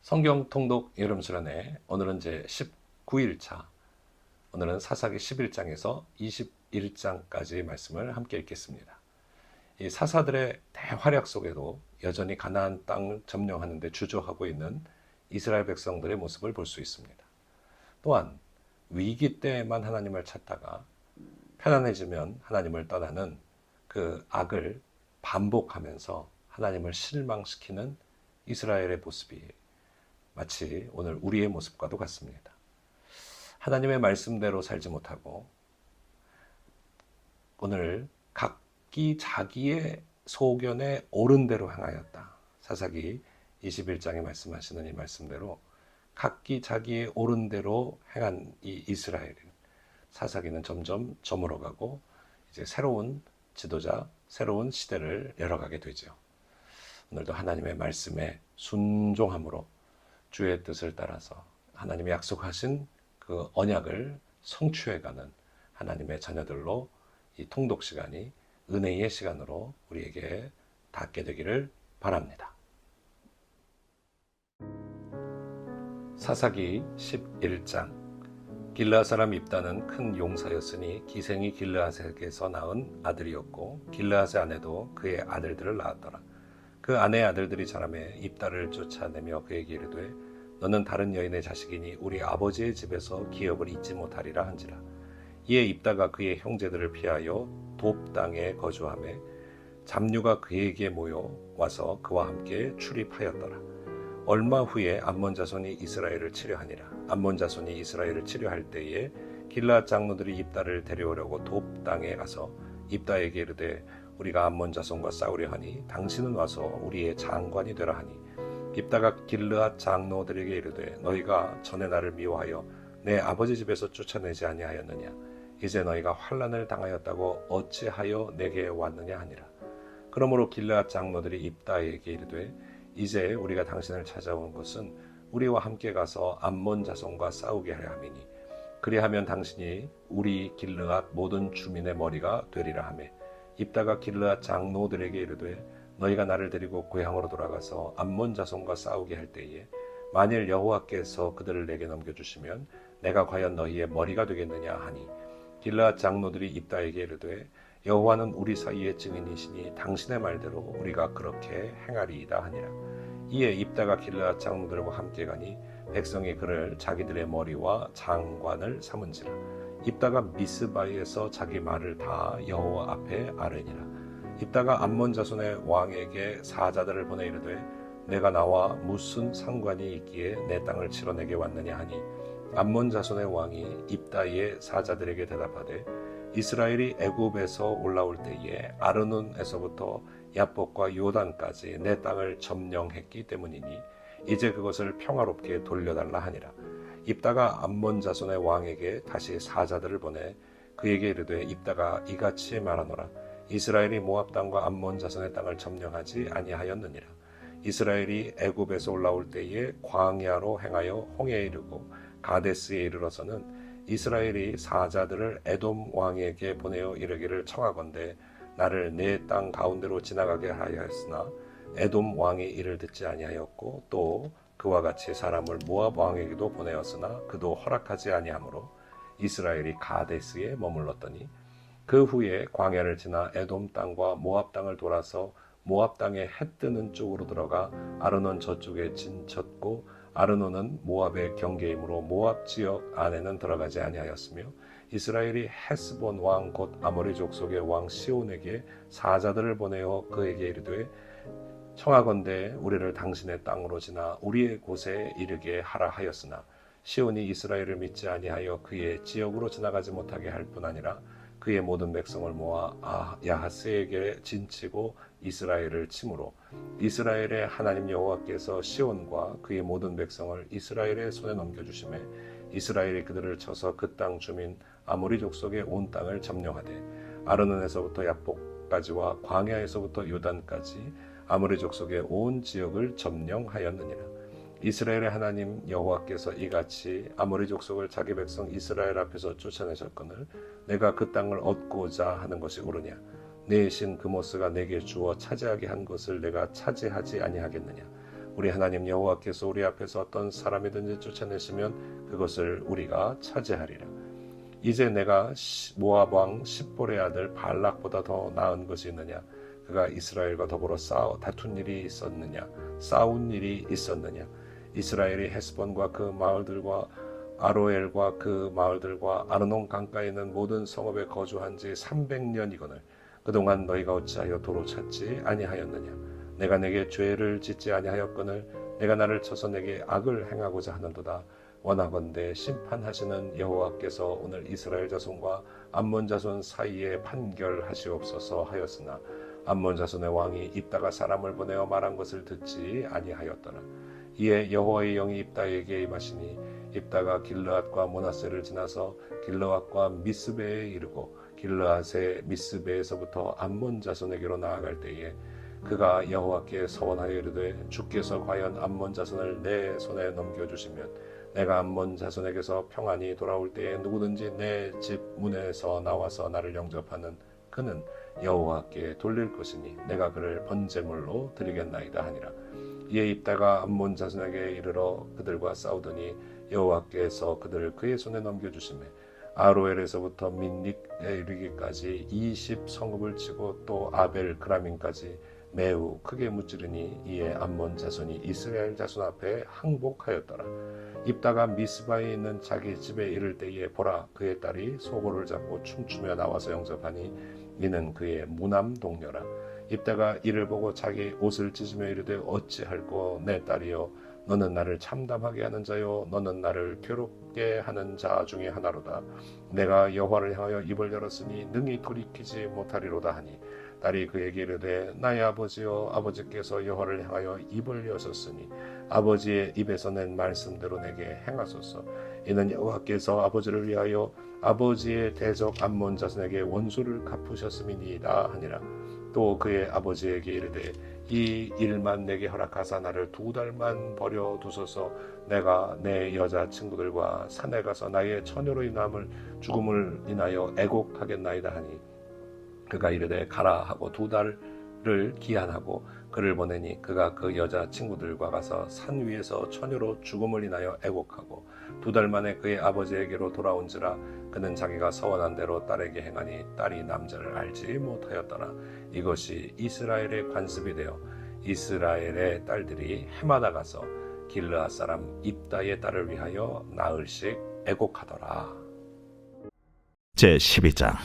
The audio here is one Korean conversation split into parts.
성경 통독 여름 수련회 오늘은 제 19일차, 오늘은 사사기 11장에서 21장까지의 말씀을 함께 읽겠습니다. 이 사사들의 대활약 속에도 여전히 가나안 땅을 점령하는 데 주저하고 있는 이스라엘 백성들의 모습을 볼 수 있습니다. 또한 위기 때에만 하나님을 찾다가 편안해지면 하나님을 떠나는 그 악을 반복하면서 하나님을 실망시키는 이스라엘의 모습이 마치 오늘 우리의 모습과도 같습니다. 하나님의 말씀대로 살지 못하고 오늘 각기 자기의 소견에 옳은 대로 행하였다. 사사기 21장에 말씀하시는 이 말씀대로 각기 자기의 옳은 대로 행한 이 이스라엘, 사사기는 점점 저물어가고 이제 새로운 지도자, 새로운 시대를 열어가게 되죠. 오늘도 하나님의 말씀에 순종함으로 주의 뜻을 따라서 하나님이 약속하신 그 언약을 성취해가는 하나님의 자녀들로 이 통독 시간이 은혜의 시간으로 우리에게 닿게 되기를 바랍니다. 사사기 11장. 길르앗 사람 입다는 큰 용사였으니 기생이 길르앗에게서 낳은 아들이었고 길르앗의 아내도 그의 아들들을 낳았더라. 그 아내의 아들들이 자라매 입다를 쫓아내며 그에게 이르되 너는 다른 여인의 자식이니 우리 아버지의 집에서 기업을 잊지 못하리라 한지라. 이에 입다가 그의 형제들을 피하여 돕 땅에 거주하매 잡류가 그에게 모여 와서 그와 함께 출입하였더라. 얼마 후에 암몬 자손이 이스라엘을 치려하니라. 암몬 자손이 이스라엘을 치려할 때에 길르앗 장로들이 입다를 데려오려고 돕 땅에 가서 입다에게 이르되 우리가 암몬 자손과 싸우려 하니 당신은 와서 우리의 장관이 되라 하니 입다가 길르앗 장로들에게 이르되 너희가 전에 나를 미워하여 내 아버지 집에서 쫓아내지 아니하였느냐. 이제 너희가 환난을 당하였다고 어찌하여 내게 왔느냐 하니라. 그러므로 길르앗 장로들이 입다에게 이르되 이제 우리가 당신을 찾아온 것은 우리와 함께 가서 암몬 자손과 싸우게 하려 함이니 그리하면 당신이 우리 길르앗 모든 주민의 머리가 되리라 하매 입다가 길르앗 장로들에게 이르되 너희가 나를 데리고 고향으로 돌아가서 암몬 자손과 싸우게 할 때에 만일 여호와께서 그들을 내게 넘겨주시면 내가 과연 너희의 머리가 되겠느냐 하니 길르앗 장로들이 입다에게 이르되 여호와는 우리 사이의 증인이시니 당신의 말대로 우리가 그렇게 행하리이다 하니라. 이에 입다가 길르앗 장로들과 함께 가니 백성이 그를 자기들의 머리와 장관을 삼은지라. 입다가 미스바에서 자기 말을 다 여호와 앞에 아뢰니라. 입다가 암몬 자손의 왕에게 사자들을 보내 이르되 내가 나와 무슨 상관이 있기에 내 땅을 치러 내게 왔느냐 하니 암몬 자손의 왕이 입다의 사자들에게 대답하되 이스라엘이 애굽에서 올라올 때에 아르논에서부터 야복과 요단까지 내 땅을 점령했기 때문이니 이제 그것을 평화롭게 돌려달라 하니라. 입다가 암몬 자손의 왕에게 다시 사자들을 보내 그에게 이르되 입다가 이같이 말하노라. 이스라엘이 모압 땅과 암몬 자손의 땅을 점령하지 아니하였느니라. 이스라엘이 애굽에서 올라올 때에 광야로 행하여 홍해에 이르고 가데스에 이르러서는 이스라엘이 사자들을 에돔 왕에게 보내어 이르기를 청하건대 나를 내 땅 가운데로 지나가게 하였으나 에돔 왕이 이를 듣지 아니하였고 또 그와 같이 사람을 모압 왕에게도 보내었으나 그도 허락하지 아니하므로 이스라엘이 가데스에 머물렀더니 그 후에 광야를 지나 에돔 땅과 모압 땅을 돌아서 모압 땅에 해 뜨는 쪽으로 들어가 아르논 저쪽에 진쳤고 아르논은 모압의 경계이므로 모압 지역 안에는 들어가지 아니하였으며 이스라엘이 헤스본 왕 곧 아모리 족속의 왕 시온에게 사자들을 보내어 그에게 이르되 청하건대 우리를 당신의 땅으로 지나 우리의 곳에 이르게 하라 하였으나 시온이 이스라엘을 믿지 아니하여 그의 지역으로 지나가지 못하게 할 뿐 아니라 그의 모든 백성을 모아 야하스에게 진치고 이스라엘을 치므로 이스라엘의 하나님 여호와께서 시온과 그의 모든 백성을 이스라엘의 손에 넘겨주시매 이스라엘이 그들을 쳐서 그 땅 주민 아모리 족속의 온 땅을 점령하되 아르논에서부터 야복까지와 광야에서부터 요단까지 아모리 족속의 온 지역을 점령하였느니라. 이스라엘의 하나님 여호와께서 이같이 아모리 족속을 자기 백성 이스라엘 앞에서 쫓아내셨거늘 내가 그 땅을 얻고자 하는 것이 옳으냐. 내 신 그모스가 내게 주어 차지하게 한 것을 내가 차지하지 아니하겠느냐. 우리 하나님 여호와께서 우리 앞에서 어떤 사람이든지 쫓아내시면 그것을 우리가 차지하리라. 이제 내가 모압 왕 십볼의 아들 발락보다 더 나은 것이 있느냐? 그가 이스라엘과 더불어 다툰 일이 있었느냐? 싸운 일이 있었느냐? 이스라엘이 헤스본과 그 마을들과 아로엘과 그 마을들과 아르논 강가에 있는 모든 성읍에 거주한 지 300년이거늘 그동안 너희가 어찌하여 도로 찾지 아니하였느냐? 내가 내게 죄를 짓지 아니하였거늘 내가 나를 쳐서 내게 악을 행하고자 하는도다. 원하건대 심판하시는 여호와께서 오늘 이스라엘 자손과 암몬 자손 사이에 판결하시옵소서 하였으나 암몬 자손의 왕이 입다가 사람을 보내어 말한 것을 듣지 아니하였더라. 이에 여호와의 영이 입다에게 임하시니 입다가 길르앗과 므낫세를 지나서 길르앗과 미스베에 이르고 길르앗의 미스베에서부터 암몬 자손에게로 나아갈 때에 그가 여호와께 서원하여 이르되 주께서 과연 암몬 자손을 내 손에 넘겨주시면 내가 암몬 자손에게서 평안히 돌아올 때에 누구든지 내 집 문에서 나와서 나를 영접하는 그는 여호와께 돌릴 것이니 내가 그를 번제물로 드리겠나이다 하니라. 이에 입다가 암몬 자손에게 이르러 그들과 싸우더니 여호와께서 그들을 그의 손에 넘겨주시매 아로엘에서부터 민닉에 이르기까지 20성읍을 치고 또 아벨 그라민까지 매우 크게 무찌르니 이에 암몬 자손이 이스라엘 자손 앞에 항복하였더라. 입다가 미스바에 있는 자기 집에 이를 때에 보라 그의 딸이 소고를 잡고 춤추며 나와서 영접하니 이는 그의 무남 동료라. 입다가 이를 보고 자기 옷을 찢으며 이르되 어찌할꼬 내 딸이여 너는 나를 참담하게 하는 자요 너는 나를 괴롭게 하는 자 중에 하나로다. 내가 여호와를 향하여 입을 열었으니 능히 돌이키지 못하리로다 하니 딸이 그에게 이르되 나의 아버지여 아버지께서 여호와를 향하여 입을 여셨으니 아버지의 입에서 낸 말씀대로 내게 행하소서. 이는 여호와께서 아버지를 위하여 아버지의 대적 암몬 자손에게 원수를 갚으셨음이니이다 하니라. 또 그의 아버지에게 이르되 이 일만 내게 허락하사 나를 2달만 버려두소서. 내가 내 여자친구들과 산에 가서 나의 처녀로 인함을 죽음을 인하여 애곡하겠나이다 하니 그가 이르되 가라 하고 2달을 기한하고 그를 보내니 그가 그 여자친구들과 가서 산 위에서 처녀로 죽음을 인하여 애곡하고 2달 만에 그의 아버지에게로 돌아온지라. 그는 자기가 서원한 대로 딸에게 행하니 딸이 남자를 알지 못하였더라. 이것이 이스라엘의 관습이 되어 이스라엘의 딸들이 해마다 가서 길르앗 사람 입다의 딸을 위하여 나흘씩 애곡하더라. 제12장.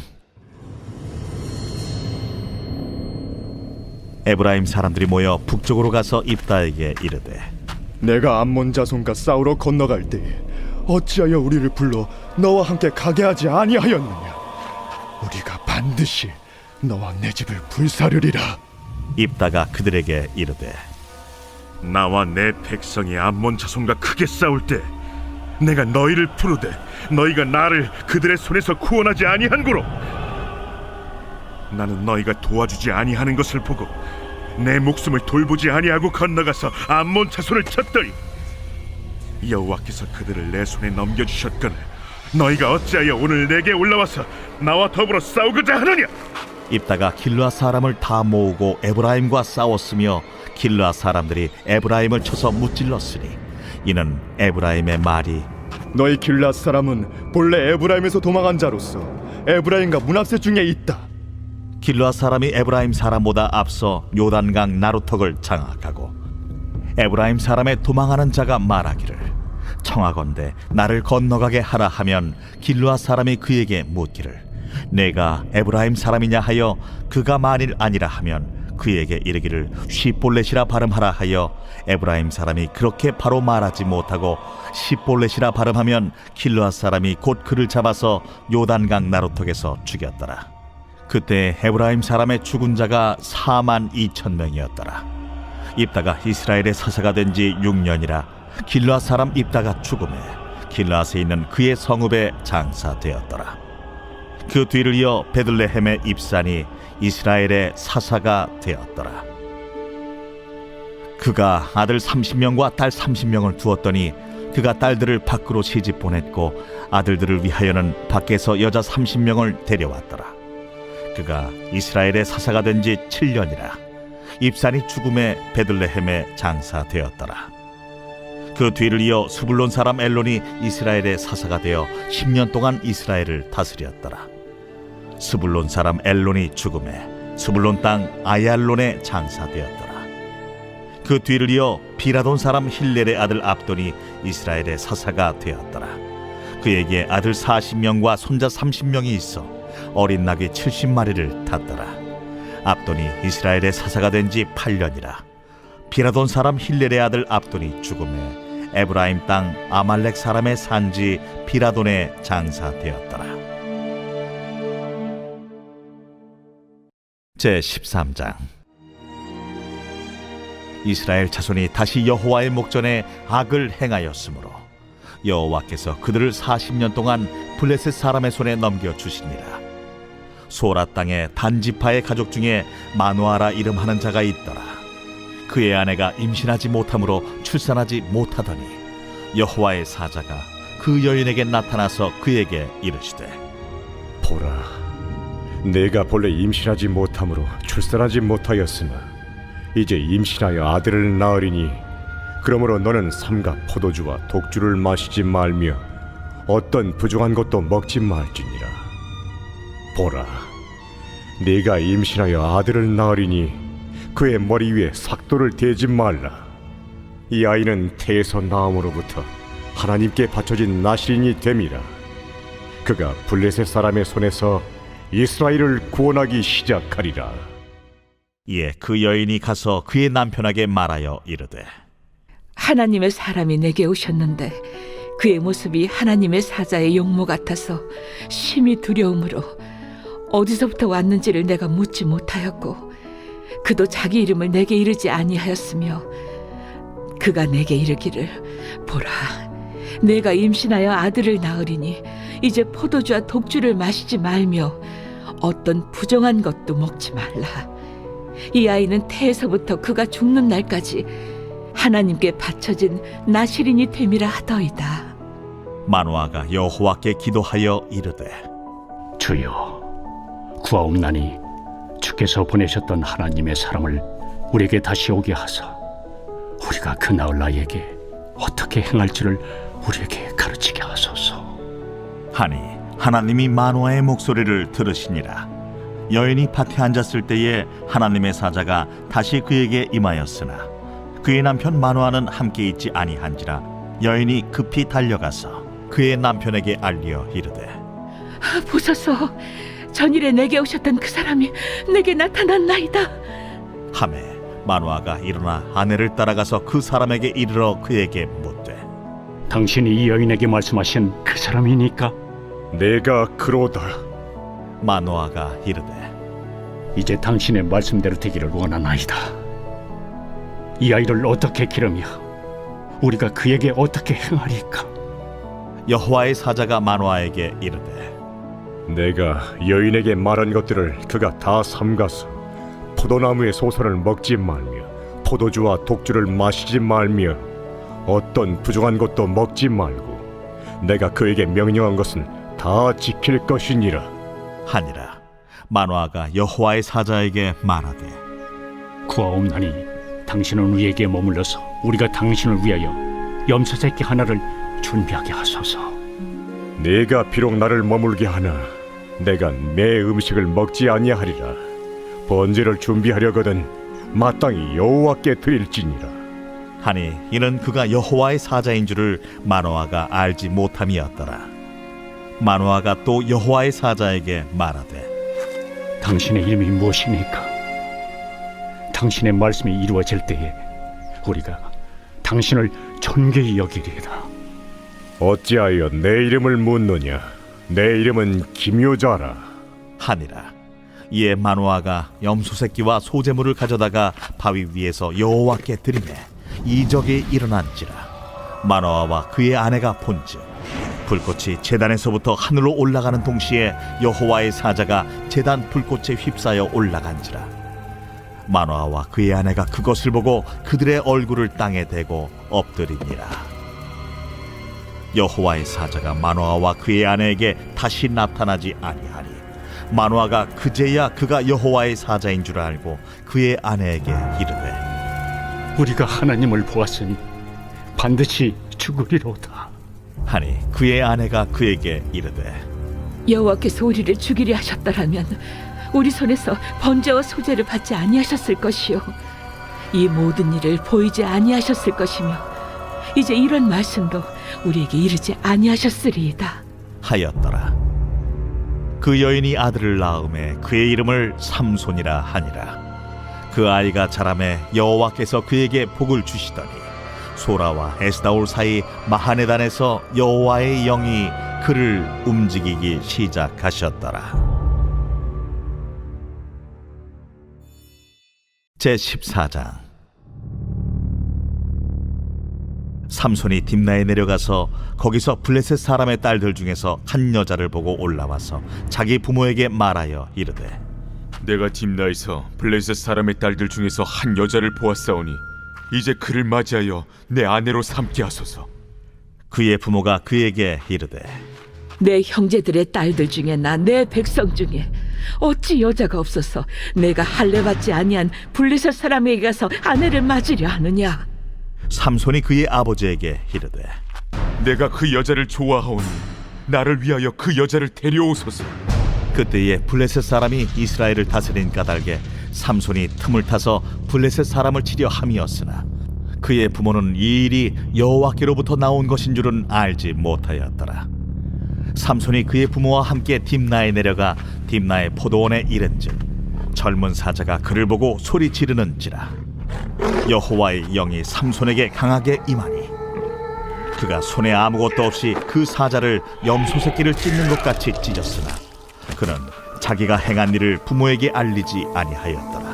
에브라임 사람들이 모여 북쪽으로 가서 입다에게 이르되 내가 암몬 자손과 싸우러 건너갈 때에 어찌하여 우리를 불러 너와 함께 가게 하지 아니하였느냐? 우리가 반드시 너와 내 집을 불사르리라. 입다가 그들에게 이르되 나와 내 백성이 암몬 자손과 크게 싸울 때 내가 너희를 부르되 너희가 나를 그들의 손에서 구원하지 아니한고로 나는 너희가 도와주지 아니하는 것을 보고 내 목숨을 돌보지 아니하고 건너가서 암몬 자손을 쳤더니 여호와께서 그들을 내 손에 넘겨주셨거늘 너희가 어찌하여 오늘 내게 올라와서 나와 더불어 싸우고자 하느냐? 입다가 길르앗 사람을 다 모으고 에브라임과 싸웠으며 길르앗 사람들이 에브라임을 쳐서 무찔렀으니 이는 에브라임의 말이 너희 길앗 사람은 본래 에브라임에서 도망한 자로서 에브라임과 므낫세 중에 있다. 길르앗 사람이 에브라임 사람보다 앞서 요단강 나루턱을 장악하고 에브라임 사람의 도망하는 자가 말하기를 청하건대 나를 건너가게 하라 하면 길르앗 사람이 그에게 묻기를 내가 에브라임 사람이냐 하여 그가 만일 아니라 하면 그에게 이르기를 시볼렛이라 발음하라 하여 에브라임 사람이 그렇게 바로 말하지 못하고 시볼렛이라 발음하면 길르앗 사람이 곧 그를 잡아서 요단강 나루턱에서 죽였더라. 그때 에브라임 사람의 죽은 자가 42,000명이었더라. 입다가 이스라엘의 사사가 된 지 6년이라 길르앗 사람 입다가 죽음에 길르앗에 있는 그의 성읍에 장사되었더라. 그 뒤를 이어 베들레헴의 입산이 이스라엘의 사사가 되었더라. 그가 아들 30명과 딸 30명을 두었더니 그가 딸들을 밖으로 시집 보냈고 아들들을 위하여는 밖에서 여자 30명을 데려왔더라. 그가 이스라엘의 사사가 된 지 7년이라 입산이 죽음에 베들레헴에 장사되었더라. 그 뒤를 이어 스불론 사람 엘론이 이스라엘의 사사가 되어 10년 동안 이스라엘을 다스렸더라. 스불론 사람 엘론이 죽음에 스불론 땅 아얄론에 장사되었더라. 그 뒤를 이어 비라돈 사람 힐렐의 아들 압돈이 이스라엘의 사사가 되었더라. 그에게 아들 40명과 손자 30명이 있어 어린 나귀 70마리를 탔더라. 압돈이 이스라엘의 사사가 된 지 8년이라. 비라돈 사람 힐렐의 아들 압돈이 죽음에 에브라임 땅 아말렉 사람의 산지 비라돈에 장사되었더라. 제13장. 이스라엘 자손이 다시 여호와의 목전에 악을 행하였으므로 여호와께서 그들을 40년 동안 블레셋 사람의 손에 넘겨주시니라. 소라 땅의 단지파의 가족 중에 마누아라 이름하는 자가 있더라. 그의 아내가 임신하지 못함으로 출산하지 못하더니 여호와의 사자가 그 여인에게 나타나서 그에게 이르시되, 보라, 내가 본래 임신하지 못함으로 출산하지 못하였으나 이제 임신하여 아들을 낳으리니 그러므로 너는 삼가 포도주와 독주를 마시지 말며 어떤 부정한 것도 먹지 말지니라. 보라, 네가 임신하여 아들을 낳으리니 그의 머리 위에 삭도를 대지 말라. 이 아이는 태에서 나옴으로부터 하나님께 바쳐진 나실인이 됨이라. 그가 블레셋 사람의 손에서 이스라엘을 구원하기 시작하리라. 이에 그 여인이 가서 그의 남편에게 말하여 이르되, 하나님의 사람이 내게 오셨는데 그의 모습이 하나님의 사자의 용모 같아서 심히 두려움으로 어디서부터 왔는지를 내가 묻지 못하였고 그도 자기 이름을 내게 이르지 아니하였으며 그가 내게 이르기를, 보라, 내가 임신하여 아들을 낳으리니 이제 포도주와 독주를 마시지 말며 어떤 부정한 것도 먹지 말라. 이 아이는 태에서부터 그가 죽는 날까지 하나님께 바쳐진 나실인이 됨이라 하더이다. 마누아가 여호와께 기도하여 이르되, 주여, 구하옵나니 주께서 보내셨던 하나님의 사람을 우리에게 다시 오게 하사 우리가 그 나을 나이에게 어떻게 행할지를 우리에게 가르치게 하소서. 하니 하나님이 마누아의 목소리를 들으시니라. 여인이 밭에 앉았을 때에 하나님의 사자가 다시 그에게 임하였으나 그의 남편 마누아는 함께 있지 아니한지라. 여인이 급히 달려가서 그의 남편에게 알리어 이르되, 보소서, 전일에 내게 오셨던 그 사람이 내게 나타났나이다. 하매 마누아가 일어나 아내를 따라가서 그 사람에게 이르러 그에게 묻되, 당신이 이 여인에게 말씀하신 그 사람이니까? 내가 그로다. 마누아가 이르되, 이제 당신의 말씀대로 되기를 원하나이다. 이 아이를 어떻게 기르며 우리가 그에게 어떻게 행하리까? 여호와의 사자가 마누아에게 이르되, 내가 여인에게 말한 것들을 그가 다 삼가서 포도나무의 소선을 먹지 말며 포도주와 독주를 마시지 말며 어떤 부정한 것도 먹지 말고 내가 그에게 명령한 것은 다 지킬 것이니라 하니라. 마누아가 여호와의 사자에게 말하되, 구하옵나니 당신은 우리에게 머물러서 우리가 당신을 위하여 염소 새끼 하나를 준비하게 하소서. 네가 비록 나를 머물게 하나 내가 내 음식을 먹지 아니하리라. 번제를 준비하려거든 마땅히 여호와께 드릴지니라. 하니 이는 그가 여호와의 사자인 줄을 마누아가 알지 못함이었더라. 마누아가 또 여호와의 사자에게 말하되, 당신의 이름이 무엇입니까? 당신의 말씀이 이루어질 때에 우리가 당신을 존귀히 여기리이다. 어찌하여 내 이름을 묻느냐? 내 이름은 기묘자라. 하니라. 이에 마누아가 염소 새끼와 소제물을 가져다가 바위 위에서 여호와께 드리매 이적이 일어난지라. 마누아와 그의 아내가 본즉 불꽃이 제단에서부터 하늘로 올라가는 동시에 여호와의 사자가 제단 불꽃에 휩싸여 올라간지라. 마누아와 그의 아내가 그것을 보고 그들의 얼굴을 땅에 대고 엎드리니라. 여호와의 사자가 마누아와 그의 아내에게 다시 나타나지 아니하니 마노아가 그제야 그가 여호와의 사자인 줄 알고 그의 아내에게 이르되 우리가 하나님을 보았으니 반드시 죽으리로다. 하니 그의 아내가 그에게 이르되 여호와께서 우리를 죽이려 하셨더라면 우리 손에서 번제와 소제를 받지 아니하셨을 것이요 이 모든 일을 보이지 아니하셨을 것이며 이제 이런 말씀도 우리에게 이르지 아니하셨으리이다 하였더라. 그 여인이 아들을 낳음에 그의 이름을 삼손이라 하니라. 그 아이가 자라매 여호와께서 그에게 복을 주시더니 소라와 에스다올 사이 마하네단에서 여호와의 영이 그를 움직이기 시작하셨더라. 제14장. 삼손이 딥나에 내려가서 거기서 블레셋 사람의 딸들 중에서 한 여자를 보고 올라와서 자기 부모에게 말하여 이르되 내가 딥나에서 블레셋 사람의 딸들 중에서 한 여자를 보았사오니 이제 그를 맞이하여 내 아내로 삼게 하소서. 그의 부모가 그에게 이르되 내 형제들의 딸들 중에나 내 백성 중에 어찌 여자가 없어서 내가 할례받지 아니한 블레셋 사람에게 가서 아내를 맞으려 하느냐. 삼손이 그의 아버지에게 이르되 내가 그 여자를 좋아하오니 나를 위하여 그 여자를 데려오소서. 그때에 블레셋 사람이 이스라엘을 다스린 까닭에 삼손이 틈을 타서 블레셋 사람을 치려 함이었으나 그의 부모는 이 일이 여호와께로부터 나온 것인 줄은 알지 못하였더라. 삼손이 그의 부모와 함께 딥나에 내려가 딥나의 포도원에 이른즉 젊은 사자가 그를 보고 소리 지르는지라. 여호와의 영이 삼손에게 강하게 임하니 그가 손에 아무것도 없이 그 사자를 염소 새끼를 찢는 것 같이 찢었으나 그는 자기가 행한 일을 부모에게 알리지 아니하였더라.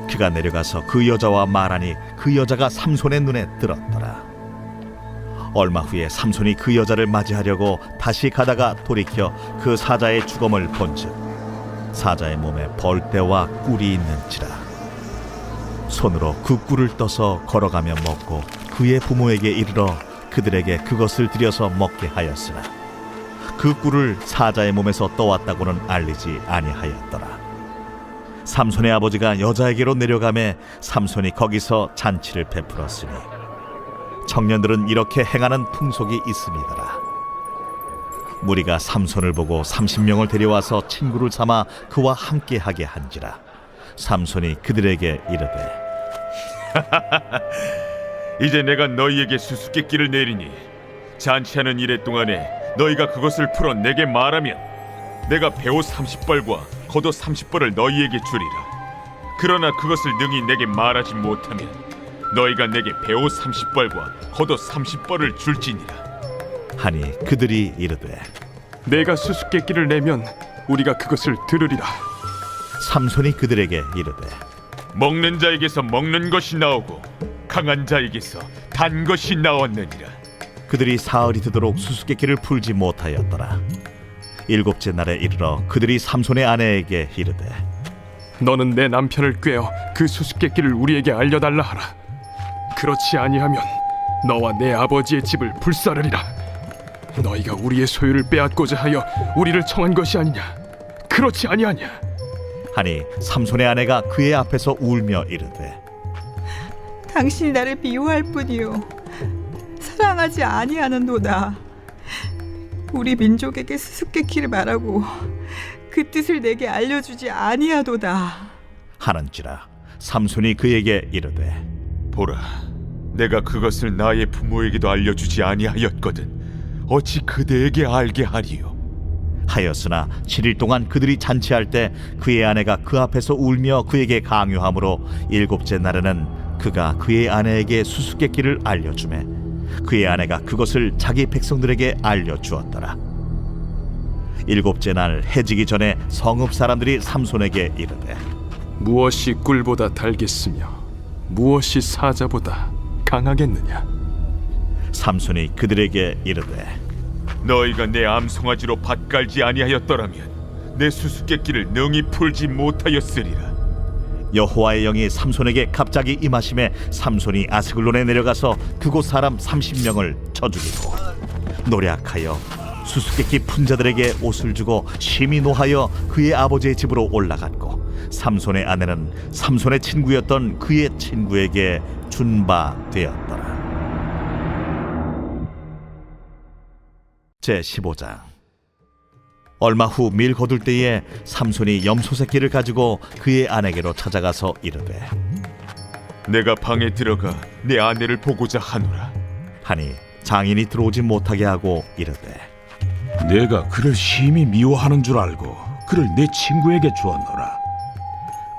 그가 내려가서 그 여자와 말하니 그 여자가 삼손의 눈에 들었더라. 얼마 후에 삼손이 그 여자를 맞이하려고 다시 가다가 돌이켜 그 사자의 주검을 본즉 사자의 몸에 벌떼와 꿀이 있는지라. 손으로 그 꿀을 떠서 걸어가며 먹고 그의 부모에게 이르러 그들에게 그것을 들여서 먹게 하였으나 그 꿀을 사자의 몸에서 떠왔다고는 알리지 아니하였더라. 삼손의 아버지가 여자에게로 내려가매 삼손이 거기서 잔치를 베풀었으니 청년들은 이렇게 행하는 풍속이 있음이더라. 무리가 삼손을 보고 30명을 데려와서 친구를 삼아 그와 함께하게 한지라. 삼손이 그들에게 이르되 이제 내가 너희에게 수수께끼를 내리니 잔치하는 이래 동안에 너희가 그것을 풀어 내게 말하면 내가 배옷 30벌과 겉옷 30벌을 너희에게 주리라. 그러나 그것을 능히 내게 말하지 못하면 너희가 내게 배옷 30벌과 겉옷 30벌을 줄지니라. 하니 그들이 이르되 내가 수수께끼를 내면 우리가 그것을 들으리라. 삼손이 그들에게 이르되 먹는 자에게서 먹는 것이 나오고 강한 자에게서 단 것이 나왔느니라. 그들이 사흘이 되도록 수수께끼를 풀지 못하였더라. 일곱째 날에 이르러 그들이 삼손의 아내에게 이르되 너는 내 남편을 꾀어 그 수수께끼를 우리에게 알려달라 하라. 그렇지 아니하면 너와 내 아버지의 집을 불사르리라. 너희가 우리의 소유를 빼앗고자 하여 우리를 청한 것이 아니냐. 그렇지 아니하냐. 하니 삼손의 아내가 그의 앞에서 울며 이르되 당신이 나를 미워할 뿐이요 사랑하지 아니하는도다. 우리 민족에게 수수께끼를 말하고 그 뜻을 내게 알려주지 아니하도다 하는지라. 삼손이 그에게 이르되 보라, 내가 그것을 나의 부모에게도 알려주지 아니하였거든 어찌 그대에게 알게 하리요. 하였으나 7일 동안 그들이 잔치할 때 그의 아내가 그 앞에서 울며 그에게 강요하므로 일곱째 날에는 그가 그의 아내에게 수수께끼를 알려주매 그의 아내가 그것을 자기 백성들에게 알려주었더라. 일곱째 날 해지기 전에 성읍 사람들이 삼손에게 이르되 무엇이 꿀보다 달겠으며 무엇이 사자보다 강하겠느냐. 삼손이 그들에게 이르되 너희가 내 암송아지로 밭 깔지 아니하였더라면 내 수수께끼를 능히 풀지 못하였으리라. 여호와의 영이 삼손에게 갑자기 임하심에 삼손이 아스글론에 내려가서 그곳 사람 30명을 쳐 죽이고 노략하여 수수께끼 분자들에게 옷을 주고 심히 노하여 그의 아버지의 집으로 올라갔고 삼손의 아내는 삼손의 친구였던 그의 친구에게 준 바 되었더라. 제15장. 얼마 후 밀 거둘 때에 삼손이 염소 새끼를 가지고 그의 아내에게로 찾아가서 이르되 내가 방에 들어가 내 아내를 보고자 하노라. 하니 장인이 들어오지 못하게 하고 이르되 내가 그를 심히 미워하는 줄 알고 그를 내 친구에게 주었노라.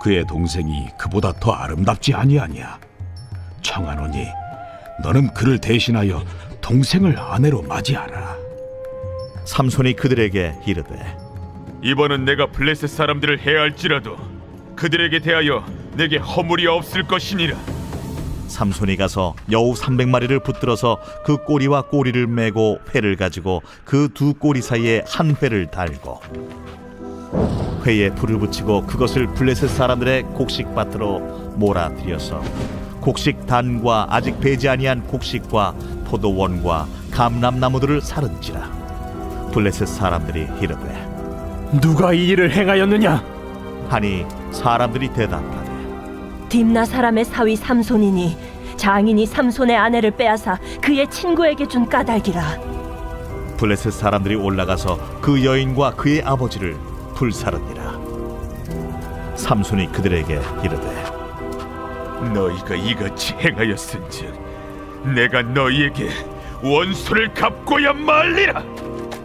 그의 동생이 그보다 더 아름답지 아니하냐. 청하노니 너는 그를 대신하여 동생을 아내로 맞이하라. 삼손이 그들에게 이르되 이번은 내가 블레셋 사람들을 해할지라도 그들에게 대하여 내게 허물이 없을 것이니라. 삼손이 가서 여우 300마리를 붙들어서 그 꼬리와 꼬리를 메고 회를 가지고 그 두 꼬리 사이에 한 회를 달고 회에 불을 붙이고 그것을 블레셋 사람들의 곡식밭으로 몰아들여서 곡식 단과 아직 배지 아니한 곡식과 포도원과 감람나무들을 사른지라. 블레셋 사람들이 이르되 누가 이 일을 행하였느냐? 하니 사람들이 대답하되 딥나 사람의 사위 삼손이니 장인이 삼손의 아내를 빼앗아 그의 친구에게 준 까닭이라. 블레셋 사람들이 올라가서 그 여인과 그의 아버지를 불사르니라. 삼손이 그들에게 이르되 너희가 이같이 행하였은즉 내가 너희에게 원수를 갚고야 말리라.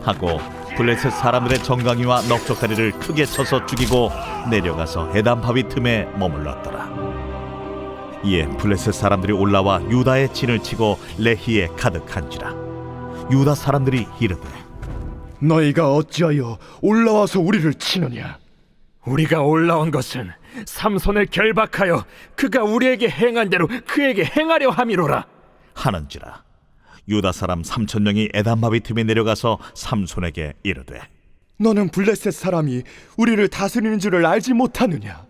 하고 블레셋 사람들의 정강이와 넉적다리를 크게 쳐서 죽이고 내려가서 에담 바위 틈에 머물렀더라. 이에 블레셋 사람들이 올라와 유다의 진을 치고 레히에 가득한지라. 유다 사람들이 이르되 너희가 어찌하여 올라와서 우리를 치느냐? 우리가 올라온 것은 삼손을 결박하여 그가 우리에게 행한 대로 그에게 행하려 함이로라. 하는지라. 유다 사람 3,000명이 에담 바위 틈에 내려가서 삼손에게 이르되 너는 블레셋 사람이 우리를 다스리는 줄을 알지 못하느냐?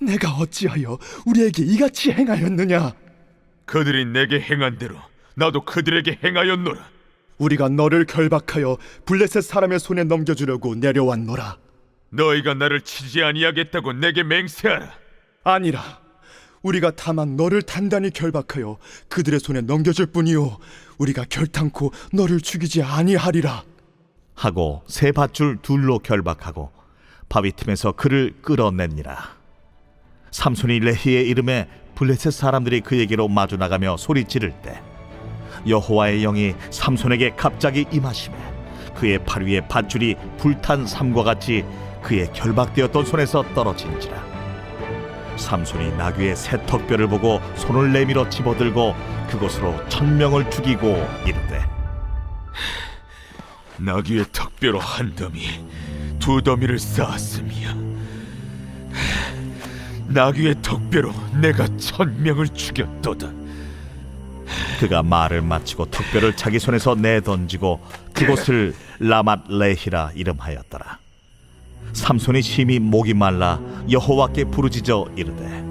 내가 어찌하여 우리에게 이같이 행하였느냐? 그들이 내게 행한 대로 나도 그들에게 행하였노라. 우리가 너를 결박하여 블레셋 사람의 손에 넘겨주려고 내려왔노라. 너희가 나를 치지 아니하겠다고 내게 맹세하라. 아니라 우리가 다만 너를 단단히 결박하여 그들의 손에 넘겨줄 뿐이요 우리가 결탄코 너를 죽이지 아니하리라. 하고 새 밧줄 둘로 결박하고 바위 틈에서 그를 끌어냈니라. 삼손이 레히에 이름에 블레셋 사람들이 그에게로 마주 나가며 소리 지를 때 여호와의 영이 삼손에게 갑자기 임하시매 그의 팔 위에 밧줄이 불탄 삼과 같이 그의 결박되었던 손에서 떨어진지라. 삼손이 나귀의 새 턱뼈를 보고 손을 내밀어 집어들고 그것으로 1,000명을 죽이고 이르되 나귀의 턱뼈로 한 더미, 두 더미를 쌓았으며 나귀의 턱뼈로 내가 1,000명을 죽였도다. 그가 말을 마치고 턱뼈를 자기 손에서 내던지고 그곳을 라맛 레히라 이름하였더라. 삼손이 심히 목이 말라 여호와께 부르짖어 이르되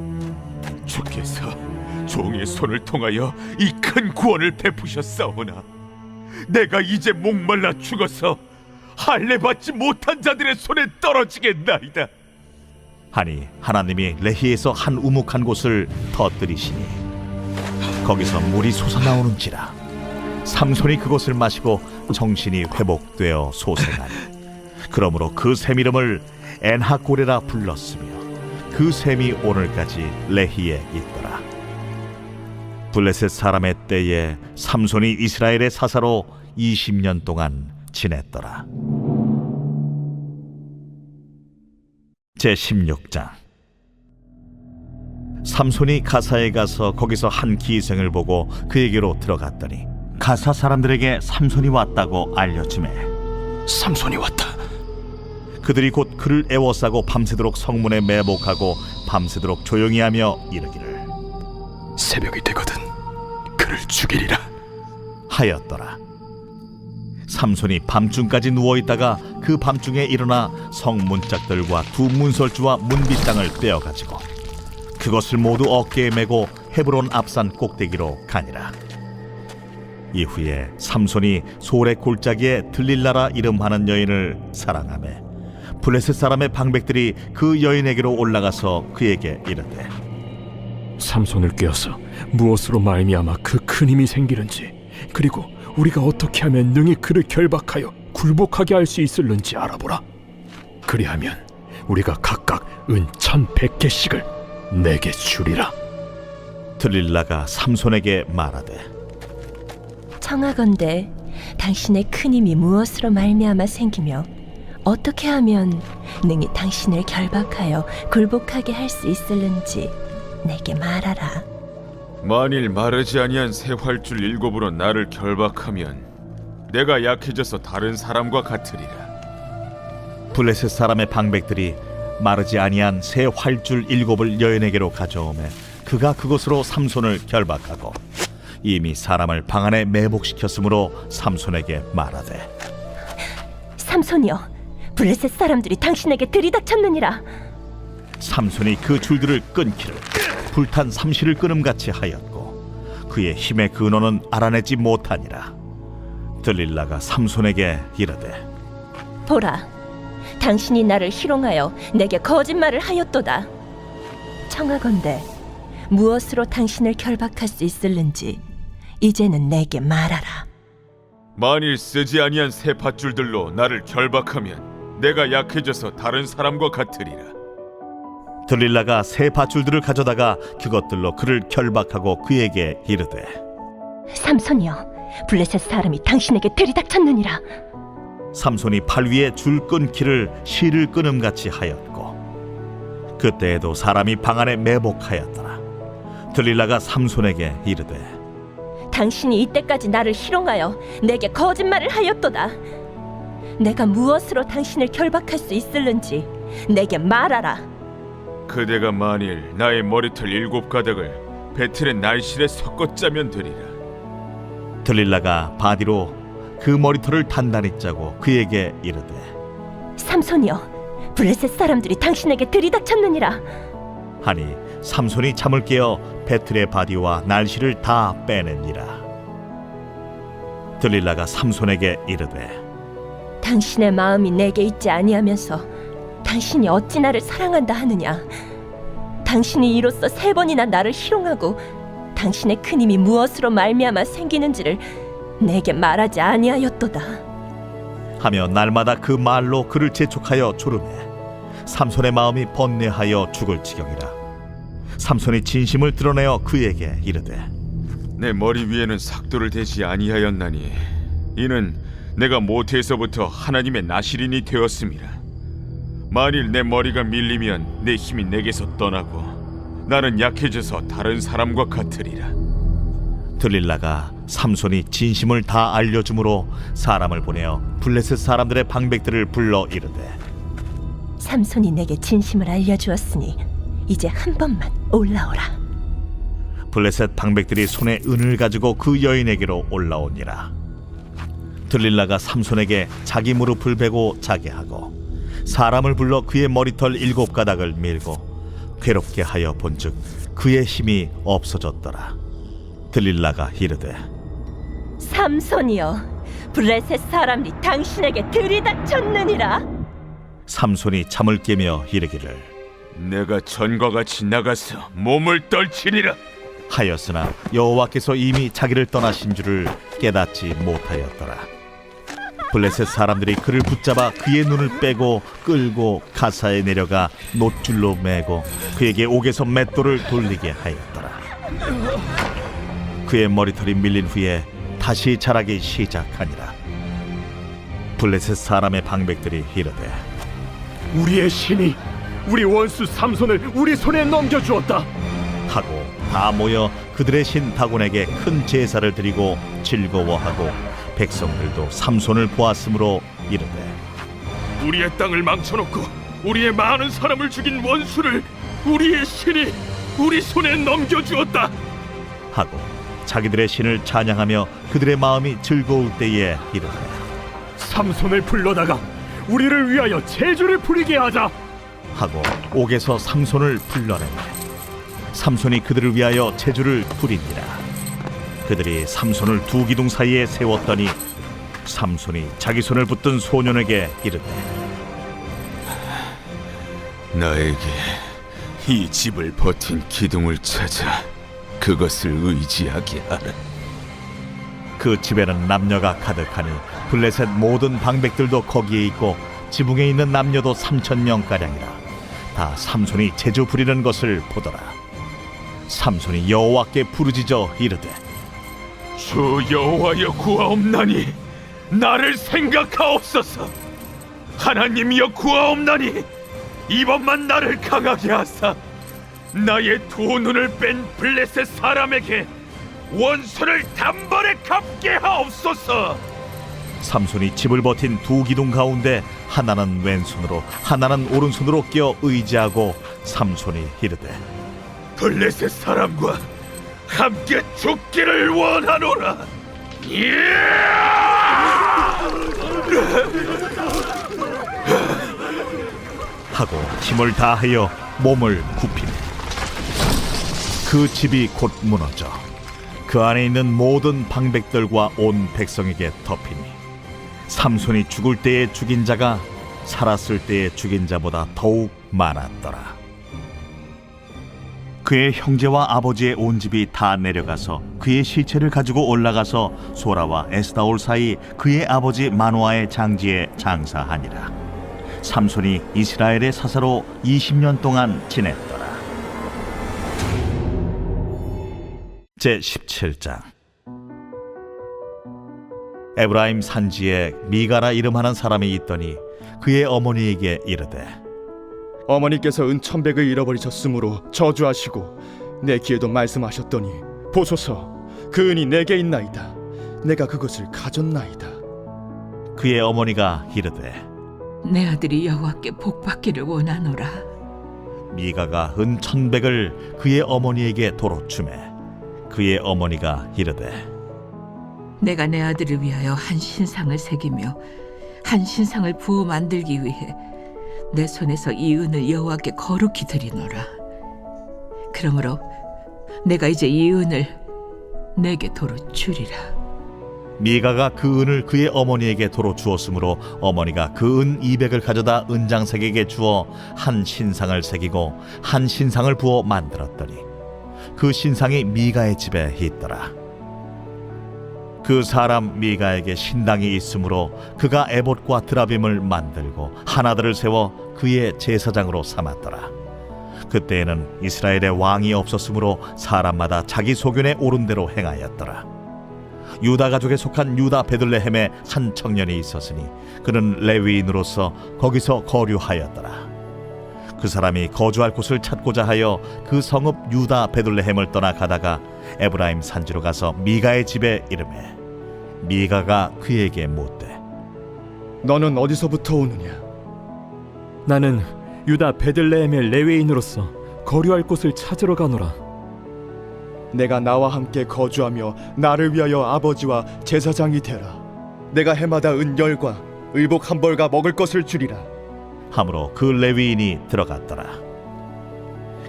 주께서 종의 손을 통하여 이 큰 구원을 베푸셨사오나 내가 이제 목말라 죽어서 할례 받지 못한 자들의 손에 떨어지겠나이다. 하니 하나님이 레히에서 한 우묵한 곳을 터뜨리시니 거기서 물이 솟아나오는지라. 삼손이 그곳을 마시고 정신이 회복되어 소생하니 그러므로 그 샘 이름을 엔하고레라 불렀으며 그 샘이 오늘까지 레히에 있더라. 블레셋 사람의 때에 삼손이 이스라엘의 사사로 20년 동안 지냈더라. 제16장. 삼손이 가사에 가서 거기서 한 기생을 보고 그에게로 들어갔더니 가사 사람들에게 삼손이 왔다고 알려지매 삼손이 왔다. 그들이 곧 그를 애워싸고 밤새도록 성문에 매복하고 밤새도록 조용히 하며 이르기를 새벽이 되거든 그를 죽이리라 하였더라. 삼손이 밤중까지 누워있다가 그 밤중에 일어나 성문짝들과 두 문설주와 문빗장을 떼어가지고 그것을 모두 어깨에 메고 헤브론 앞산 꼭대기로 가니라. 이후에 삼손이 소래 골짜기에 들릴라라 이름하는 여인을 사랑하매 블레셋 사람의 방백들이 그 여인에게로 올라가서 그에게 이르되 삼손을 꿰어서 무엇으로 말미암아 그 큰 힘이 생기는지, 그리고 우리가 어떻게 하면 능히 그를 결박하여 굴복하게 할 수 있을는지 알아보라. 그리하면 우리가 각각 은 1,100개씩을 내게 주리라. 들릴라가 삼손에게 말하되 청하건대 당신의 큰 힘이 무엇으로 말미암아 생기며 어떻게 하면 능히 당신을 결박하여 굴복하게 할 수 있을는지 내게 말하라. 만일 마르지 아니한 새 활줄 7으로 나를 결박하면 내가 약해져서 다른 사람과 같으리라. 블레셋 사람의 방백들이 마르지 아니한 새 활줄 7을 여인에게로 가져오매 그가 그것으로 삼손을 결박하고 이미 사람을 방 안에 매복시켰으므로 삼손에게 말하되 삼손이여, 블레셋 사람들이 당신에게 들이닥쳤느니라. 삼손이 그 줄들을 끊기를 불탄 삼시를 끊음같이 하였고 그의 힘의 근원은 알아내지 못하니라. 들릴라가 삼손에게 이르되 보라, 당신이 나를 희롱하여 내게 거짓말을 하였도다. 청하건대 무엇으로 당신을 결박할 수 있을는지 이제는 내게 말하라. 만일 쓰지 아니한 새 밧줄들로 나를 결박하면 내가 약해져서 다른 사람과 같으리라. 들릴라가 새 밧줄들을 가져다가 그것들로 그를 결박하고 그에게 이르되 삼손이여, 블레셋 사람이 당신에게 들이닥쳤느니라. 삼손이 팔 위에 줄 끊기를 실을 끊음같이 하였고 그때에도 사람이 방 안에 매복하였더라. 들릴라가 삼손에게 이르되 당신이 이때까지 나를 희롱하여 내게 거짓말을 하였도다. 내가 무엇으로 당신을 결박할 수 있을는지 내게 말하라. 그대가 만일 나의 머리털 7가닥을 배틀의 날실에 섞어 짜면 되리라. 들릴라가 바디로 그 머리털을 단단히 짜고 그에게 이르되 삼손이여, 블레셋 사람들이 당신에게 들이닥쳤느니라. 하니 삼손이 잠을 깨어 배틀의 바디와 날씨를 다 빼내니라. 들릴라가 삼손에게 이르되 당신의 마음이 내게 있지 아니하면서 당신이 어찌 나를 사랑한다 하느냐. 당신이 이로써 3번이나 나를 희롱하고 당신의 큰 힘이 무엇으로 말미암아 생기는지를 내게 말하지 아니하였도다. 하며 날마다 그 말로 그를 재촉하여 조르매 삼손의 마음이 번뇌하여 죽을 지경이라. 삼손이 진심을 드러내어 그에게 이르되 내 머리 위에는 삭도를 대지 아니하였나니 이는 내가 모태에서부터 하나님의 나실인이 되었음이라. 만일 내 머리가 밀리면 내 힘이 내게서 떠나고 나는 약해져서 다른 사람과 같으리라. 들릴라가 삼손이 진심을 다 알려주므로 사람을 보내어 블레셋 사람들의 방백들을 불러 이르되 삼손이 내게 진심을 알려주었으니 이제 한 번만 올라오라. 블레셋 방백들이 손에 은을 가지고 그 여인에게로 올라오니라. 들릴라가 삼손에게 자기 무릎을 베고 자게 하고 사람을 불러 그의 머리털 7가닥을 밀고 괴롭게 하여 본즉 그의 힘이 없어졌더라. 들릴라가 이르되 삼손이여, 블레셋 사람이 당신에게 들이닥쳤느니라. 삼손이 잠을 깨며 이르기를 내가 전과 같이 나가서 몸을 떨치리라 하였으나 여호와께서 이미 자기를 떠나신 줄을 깨닫지 못하였더라. 블레셋 사람들이 그를 붙잡아 그의 눈을 빼고 끌고 가사에 내려가 놋줄로 매고 그에게 옥에서 맷돌을 돌리게 하였더라. 그의 머리털이 밀린 후에 다시 자라기 시작하니라. 블레셋 사람의 방백들이 이르되 우리의 신이 우리 원수 삼손을 우리 손에 넘겨주었다 하고 다 모여 그들의 신 다곤에게 큰 제사를 드리고 즐거워하고 백성들도 삼손을 보았으므로 이르되 우리의 땅을 망쳐놓고 우리의 많은 사람을 죽인 원수를 우리의 신이 우리 손에 넘겨주었다 하고 자기들의 신을 찬양하며 그들의 마음이 즐거울 때에 이르되 삼손을 불러다가 우리를 위하여 제주를 부리게 하자 하고 옥에서 삼손을 불러내매 삼손이 그들을 위하여 제주를 부리니라. 그들이 삼손을 두 기둥 사이에 세웠더니 삼손이 자기 손을 붙든 소년에게 이르되 나에게 이 집을 버틴 기둥을 찾아 그것을 의지하게 하라. 그 집에는 남녀가 가득하니 블레셋 모든 방백들도 거기에 있고 지붕에 있는 남녀도 3,000명가량이라. 다 삼손이 재주 부리는 것을 보더라. 삼손이 여호와께 부르짖어 이르되 주 여호와여 구하옵나니 나를 생각하옵소서. 하나님이여 구하옵나니 이번만 나를 강하게 하사 나의 두 눈을 뺀 블레셋 사람에게 원수를 단번에 갚게 하옵소서. 삼손이 집을 버틴 두 기둥 가운데 하나는 왼손으로 하나는 오른손으로 끼어 의지하고 삼손이 이르되 블레셋 사람과 함께 죽기를 원하노라. 하고 힘을 다하여 몸을 굽히매 그 집이 곧 무너져 그 안에 있는 모든 방백들과 온 백성에게 덮이니 삼손이 죽을 때에 죽인 자가 살았을 때에 죽인 자보다 더욱 많았더라. 그의 형제와 아버지의 온 집이 다 내려가서 그의 시체를 가지고 올라가서 소라와 에스다올 사이 그의 아버지 마노아의 장지에 장사하니라. 삼손이 이스라엘의 사사로 20년 동안 지냈더라. 제17장. 에브라임 산지에 미가라 이름하는 사람이 있더니 그의 어머니에게 이르되 어머니께서 은 1,100을 잃어버리셨으므로 저주하시고 내 귀에도 말씀하셨더니 보소서 그 은이 내게 있나이다. 내가 그것을 가졌나이다. 그의 어머니가 이르되 내 아들이 여호와께 복받기를 원하노라. 미가가 은 1,100을 그의 어머니에게 도로 주매 그의 어머니가 이르되 내가 내 아들을 위하여 한 신상을 새기며 한 신상을 부어 만들기 위해 내 손에서 이 은을 여호와께 거룩히 드리노라. 그러므로 내가 이제 이 은을 내게 도로 주리라. 미가가 그 은을 그의 어머니에게 도로 주었으므로 어머니가 그 은 200을 가져다 은장색에게 주어 한 신상을 새기고 한 신상을 부어 만들었더니 그 신상이 미가의 집에 있더라. 그 사람 미가에게 신당이 있으므로 그가 에봇과 드라빔을 만들고 하나들을 세워 그의 제사장으로 삼았더라. 그때에는 이스라엘의 왕이 없었으므로 사람마다 자기 소견에 오른 대로 행하였더라. 유다 가족에 속한 유다 베들레헴에 한 청년이 있었으니 그는 레위인으로서 거기서 거류하였더라. 그 사람이 거주할 곳을 찾고자 하여 그 성읍 유다 베들레헴을 떠나 가다가 에브라임 산지로 가서 미가의 집에 이르매 미가가 그에게 묻되 너는 어디서부터 오느냐? 나는 유다 베들레헴의 레위인으로서 거류할 곳을 찾으러 가노라. 내가 나와 함께 거주하며 나를 위하여 아버지와 제사장이 되라. 내가 해마다 은 10과 의복 1벌과 먹을 것을 주리라. 하므로 그 레위인이 들어갔더라.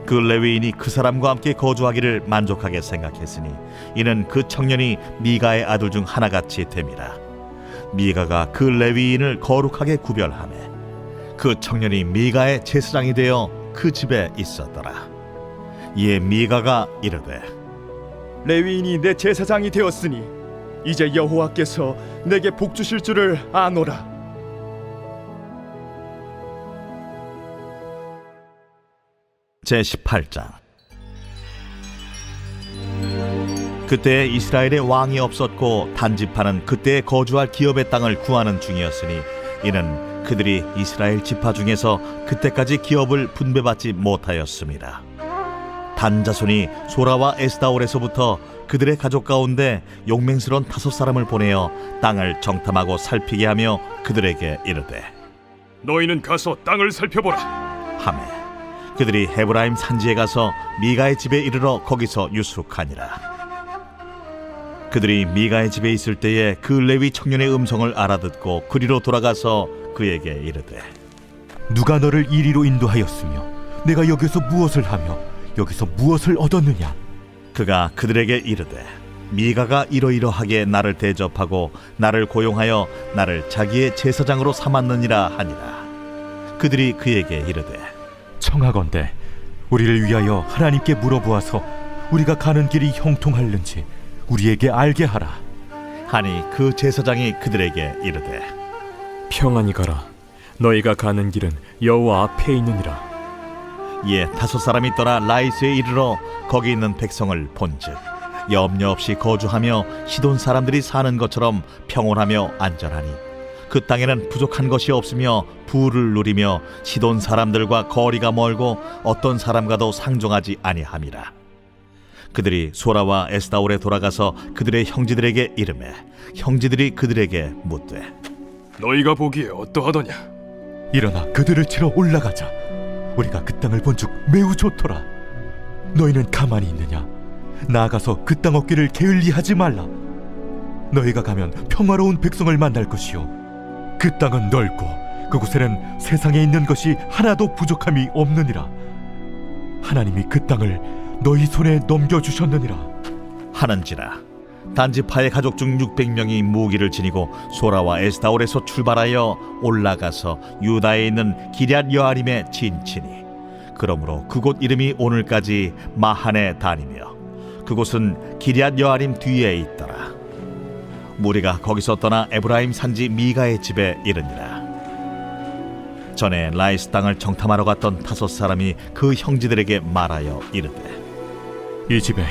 그 레위인이 그 사람과 함께 거주하기를 만족하게 생각했으니 이는 그 청년이 미가의 아들 중 하나같이 됨이라. 미가가 그 레위인을 거룩하게 구별하매 그 청년이 미가의 제사장이 되어 그 집에 있었더라. 이에 미가가 이르되 레위인이 내 제사장이 되었으니 이제 여호와께서 내게 복 주실 줄을 아노라. 제18장. 그때 이스라엘에 왕이 없었고 단지파는 그때 거주할 기업의 땅을 구하는 중이었으니 이는 그들이 이스라엘 지파 중에서 그때까지 기업을 분배받지 못하였습니다. 단 자손이 소라와 에스다올에서부터 그들의 가족 가운데 용맹스러운 5사람을 보내어 땅을 정탐하고 살피게 하며 그들에게 이르되 너희는 가서 땅을 살펴보라. 하매 그들이 헤브라임 산지에 가서 미가의 집에 이르러 거기서 유숙하니라. 그들이 미가의 집에 있을 때에 그 레위 청년의 음성을 알아듣고 그리로 돌아가서 그에게 이르되 누가 너를 이리로 인도하였으며 내가 여기서 무엇을 하며 여기서 무엇을 얻었느냐? 그가 그들에게 이르되 미가가 이러이러하게 나를 대접하고 나를 고용하여 나를 자기의 제사장으로 삼았느니라 하니라. 그들이 그에게 이르되 청하건대 우리를 위하여 하나님께 물어보아서 우리가 가는 길이 형통할는지 우리에게 알게 하라 하니 그 제사장이 그들에게 이르되 평안히 가라. 너희가 가는 길은 여호와 앞에 있느니라. 이에 5사람이 떠나 라이스에 이르러 거기 있는 백성을 본즉 염려 없이 거주하며 시돈 사람들이 사는 것처럼 평온하며 안전하니 그 땅에는 부족한 것이 없으며 부를 누리며 시돈 사람들과 거리가 멀고 어떤 사람과도 상종하지 아니함이라. 그들이 소라와 에스다올에 돌아가서 그들의 형제들에게 이르매 형제들이 그들에게 묻되 너희가 보기에 어떠하더냐? 일어나 그들을 치러 올라가자. 우리가 그 땅을 본즉 매우 좋더라. 너희는 가만히 있느냐? 나아가서 그 땅 얻기를 게을리하지 말라. 너희가 가면 평화로운 백성을 만날 것이요 그 땅은 넓고 그곳에는 세상에 있는 것이 하나도 부족함이 없느니라. 하나님이 그 땅을 너희 손에 넘겨주셨느니라 하는지라. 단지파의 가족 중 600명이 무기를 지니고 소라와 에스다올에서 출발하여 올라가서 유다에 있는 기럇 여아림에 진치니 그러므로 그곳 이름이 오늘까지 마하네 단이며 그곳은 기럇 여아림 뒤에 있더라. 무리가 거기서 떠나 에브라임 산지 미가의 집에 이르니라. 전에 라이스 땅을 정탐하러 갔던 5사람이 그 형제들에게 말하여 이르되 이 집에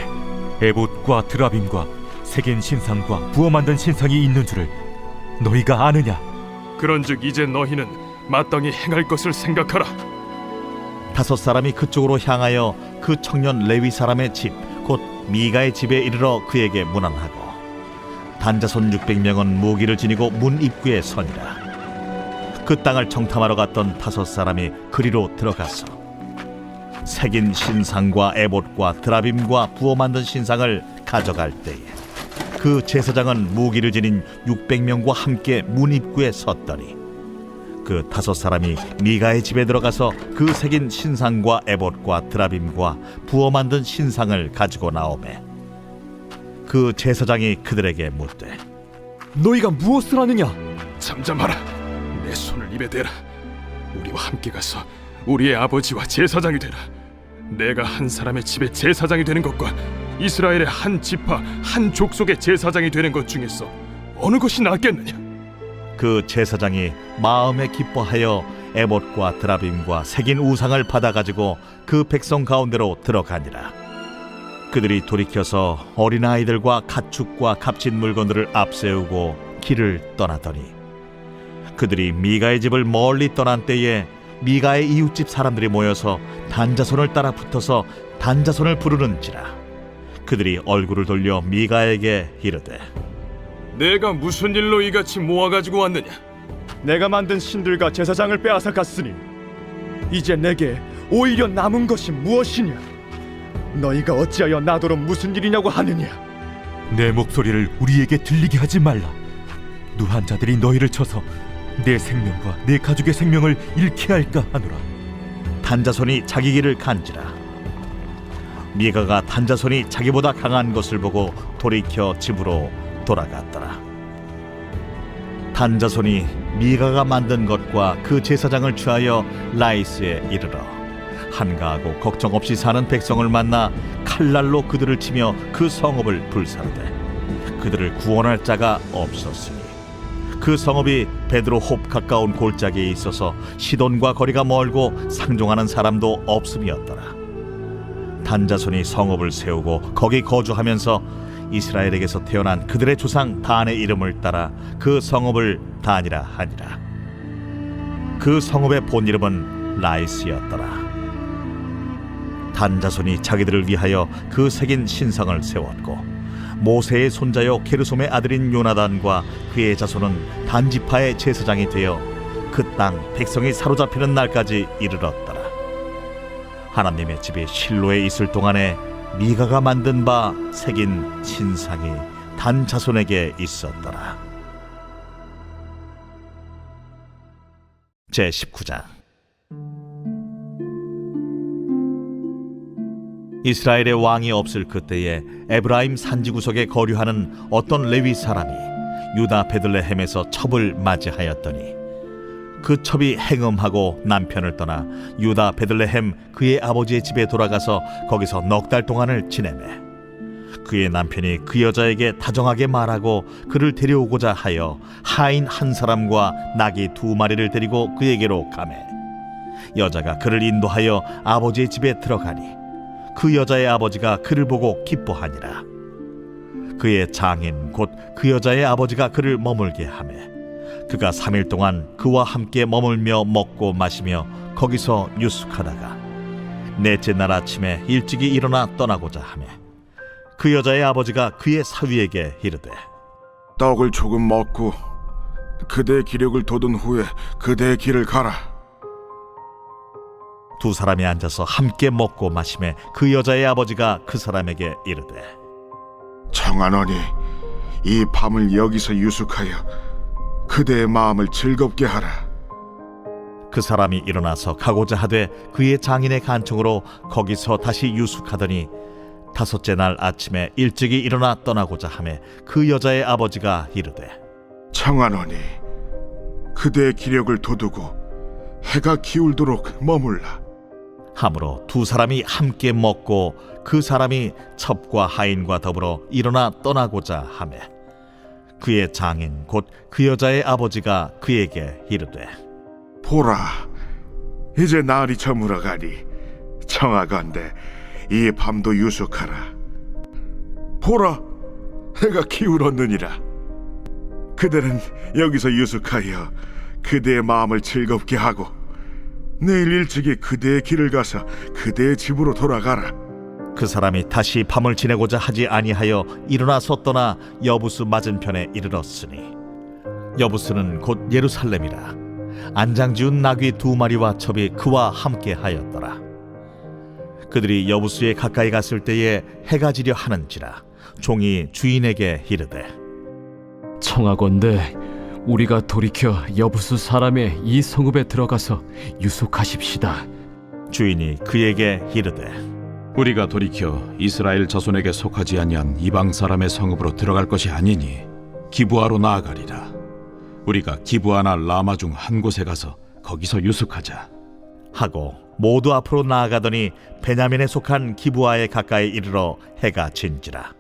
에봇과 드라빔과 새긴 신상과 부어 만든 신상이 있는 줄을 너희가 아느냐? 그런즉 이제 너희는 마땅히 행할 것을 생각하라. 5사람이 그쪽으로 향하여 그 청년 레위 사람의 집 곧 미가의 집에 이르러 그에게 문안하고 단자손 600명은 무기를 지니고 문 입구에 서니라. 그 땅을 정탐하러 갔던 5사람이 그리로 들어가서 새긴 신상과 에봇과 드라빔과 부어 만든 신상을 가져갈 때에 그 제사장은 무기를 지닌 600명과 함께 문 입구에 섰더니 그 5사람이 미가의 집에 들어가서 그 새긴 신상과 에봇과 드라빔과 부어 만든 신상을 가지고 나오매 그 제사장이 그들에게 묻되 너희가 무엇을 하느냐? 잠잠하라. 내 손을 입에 대라. 우리와 함께 가서 우리의 아버지와 제사장이 되라. 내가 한 사람의 집에 제사장이 되는 것과 이스라엘의 한 지파 한 족속의 제사장이 되는 것 중에서 어느 것이 낫겠느냐? 그 제사장이 마음에 기뻐하여 에봇과 드라빔과 새긴 우상을 받아가지고 그 백성 가운데로 들어가니라. 그들이 돌이켜서 어린아이들과 가축과 값진 물건들을 앞세우고 길을 떠나더니 그들이 미가의 집을 멀리 떠난 때에 미가의 이웃집 사람들이 모여서 단자손을 따라 붙어서 단자손을 부르는지라. 그들이 얼굴을 돌려 미가에게 이르되 내가 무슨 일로 이같이 모아가지고 왔느냐? 내가 만든 신들과 제사장을 빼앗아 갔으니 이제 내게 오히려 남은 것이 무엇이냐? 너희가 어찌하여 나더러 무슨 일이냐고 하느냐? 내 목소리를 우리에게 들리게 하지 말라. 누한 자들이 너희를 쳐서 내 생명과 내 가족의 생명을 잃게 할까 하노라. 단자손이 자기 길을 간지라. 미가가 단자손이 자기보다 강한 것을 보고 돌이켜 집으로 돌아갔더라. 단자손이 미가가 만든 것과 그 제사장을 취하여 라이스에 이르러 한가하고 걱정 없이 사는 백성을 만나 칼날로 그들을 치며 그 성읍을 불사르되 그들을 구원할 자가 없었으니 그 성읍이 베드로홉 가까운 골짜기에 있어서 시돈과 거리가 멀고 상종하는 사람도 없음이었더라. 단자손이 성읍을 세우고 거기 거주하면서 이스라엘에게서 태어난 그들의 조상 단의 이름을 따라 그 성읍을 단이라 하니라. 그 성읍의 본 이름은 라이스였더라. 단자손이 자기들을 위하여 그 새긴 신상을 세웠고 모세의 손자요 게르솜의 아들인 요나단과 그의 자손은 단지파의 제사장이 되어 그 땅 백성이 사로잡히는 날까지 이르렀더라. 하나님의 집이 실로에 있을 동안에 미가가 만든 바 새긴 신상이 단 자손에게 있었더라. 제19장. 이스라엘의 왕이 없을 그때에 에브라임 산지 구석에 거류하는 어떤 레위 사람이 유다 베들레헴에서 첩을 맞이하였더니 그 첩이 행음하고 남편을 떠나 유다 베들레헴 그의 아버지의 집에 돌아가서 거기서 넉 달 동안을 지내매 그의 남편이 그 여자에게 다정하게 말하고 그를 데려오고자 하여 하인 한 사람과 나귀 2마리를 데리고 그에게로 가매 여자가 그를 인도하여 아버지의 집에 들어가니 그 여자의 아버지가 그를 보고 기뻐하니라. 그의 장인 곧 그 여자의 아버지가 그를 머물게 하매 그가 3일 동안 그와 함께 머물며 먹고 마시며 거기서 유숙하다가 넷째 날 아침에 일찍이 일어나 떠나고자 하매 그 여자의 아버지가 그의 사위에게 이르되 떡을 조금 먹고 그대의 기력을 돋은 후에 그대의 길을 가라. 두 사람이 앉아서 함께 먹고 마시매 그 여자의 아버지가 그 사람에게 이르되 청하노니 이 밤을 여기서 유숙하여 그대의 마음을 즐겁게 하라. 그 사람이 일어나서 가고자 하되 그의 장인의 간청으로 거기서 다시 유숙하더니 5째 날 아침에 일찍이 일어나 떠나고자 하매 그 여자의 아버지가 이르되 청하노니 그대의 기력을 돋우고 해가 기울도록 머물라. 하므로 두 사람이 함께 먹고 그 사람이 첩과 하인과 더불어 일어나 떠나고자 하매 그의 장인 곧 그 여자의 아버지가 그에게 이르되 보라, 이제 날이 저물어가니 청하건대 이 밤도 유숙하라. 보라, 해가 기울었느니라. 그대는 여기서 유숙하여 그대의 마음을 즐겁게 하고 내일 일찍이 그대의 길을 가서 그대의 집으로 돌아가라. 그 사람이 다시 밤을 지내고자 하지 아니하여 일어나서 떠나 여부스 맞은편에 이르렀으니 여부스는 곧 예루살렘이라. 안장지운 나귀 2마리와 첩이 그와 함께 하였더라. 그들이 여부스에 가까이 갔을 때에 해가 지려 하는지라 종이 주인에게 이르되 청하건대 우리가 돌이켜 여부수 사람의 이 성읍에 들어가서 유숙하십시다. 주인이 그에게 이르되 우리가 돌이켜 이스라엘 자손에게 속하지 아니한 이방 사람의 성읍으로 들어갈 것이 아니니 기브아로 나아가리라. 우리가 기브아나 라마 중 한 곳에 가서 거기서 유숙하자 하고 모두 앞으로 나아가더니 베냐민에 속한 기브아에 가까이 이르러 해가 진지라.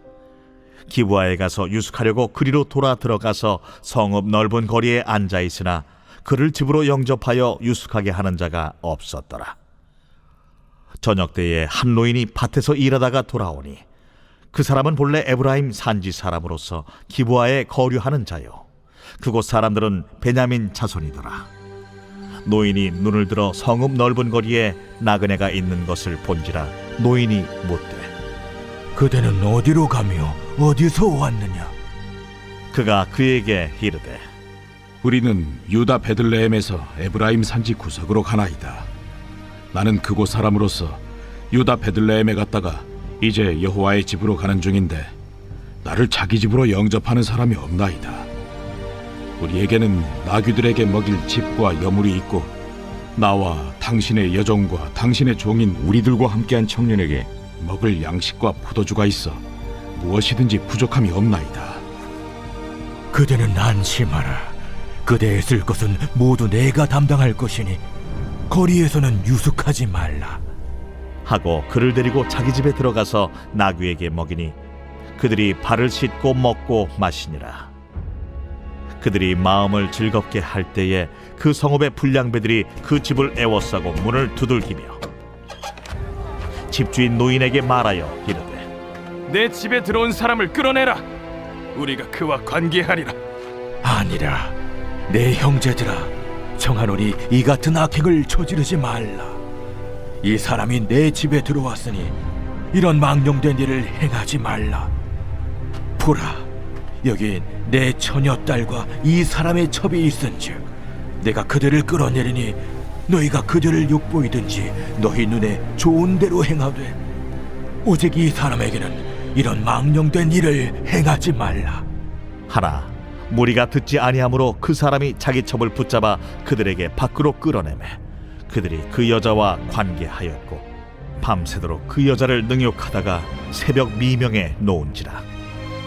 기브아에 가서 유숙하려고 그리로 돌아 들어가서 성읍 넓은 거리에 앉아 있으나 그를 집으로 영접하여 유숙하게 하는 자가 없었더라. 저녁 때에 한 노인이 밭에서 일하다가 돌아오니 그 사람은 본래 에브라임 산지 사람으로서 기브아에 거류하는 자요 그곳 사람들은 베냐민 자손이더라. 노인이 눈을 들어 성읍 넓은 거리에 나그네가 있는 것을 본지라 노인이 묻되 그대는 어디로 가며 어디서 왔느냐? 그가 그에게 이르되 우리는 유다 베들레헴에서 에브라임 산지 구석으로 가나이다. 나는 그곳 사람으로서 유다 베들레헴에 갔다가 이제 여호와의 집으로 가는 중인데 나를 자기 집으로 영접하는 사람이 없나이다. 우리에게는 나귀들에게 먹일 집과 여물이 있고 나와 당신의 여종과 당신의 종인 우리들과 함께한 청년에게 먹을 양식과 포도주가 있어 무엇이든지 부족함이 없나이다. 그대는 안심하라. 그대의 쓸 것은 모두 내가 담당할 것이니 거리에서는 유숙하지 말라. 하고 그를 데리고 자기 집에 들어가서 나귀에게 먹이니 그들이 발을 씻고 먹고 마시니라. 그들이 마음을 즐겁게 할 때에 그 성읍의 불량배들이 그 집을 애워싸고 문을 두들기며 집주인 노인에게 말하여 이르되 내 집에 들어온 사람을 끌어내라. 우리가 그와 관계하리라. 아니라 내 형제들아, 청하노니 이 같은 악행을 저지르지 말라. 이 사람이 내 집에 들어왔으니 이런 망령된 일을 행하지 말라. 보라, 여기 내 처녀딸과 이 사람의 첩이 있은즉 내가 그들을 끌어내리니 너희가 그들을 욕보이든지 너희 눈에 좋은 대로 행하되 오직 이 사람에게는 이런 망령된 일을 행하지 말라. 하나 무리가 듣지 아니하므로 그 사람이 자기 첩을 붙잡아 그들에게 밖으로 끌어내매 그들이 그 여자와 관계하였고 밤새도록 그 여자를 능욕하다가 새벽 미명에 놓은지라.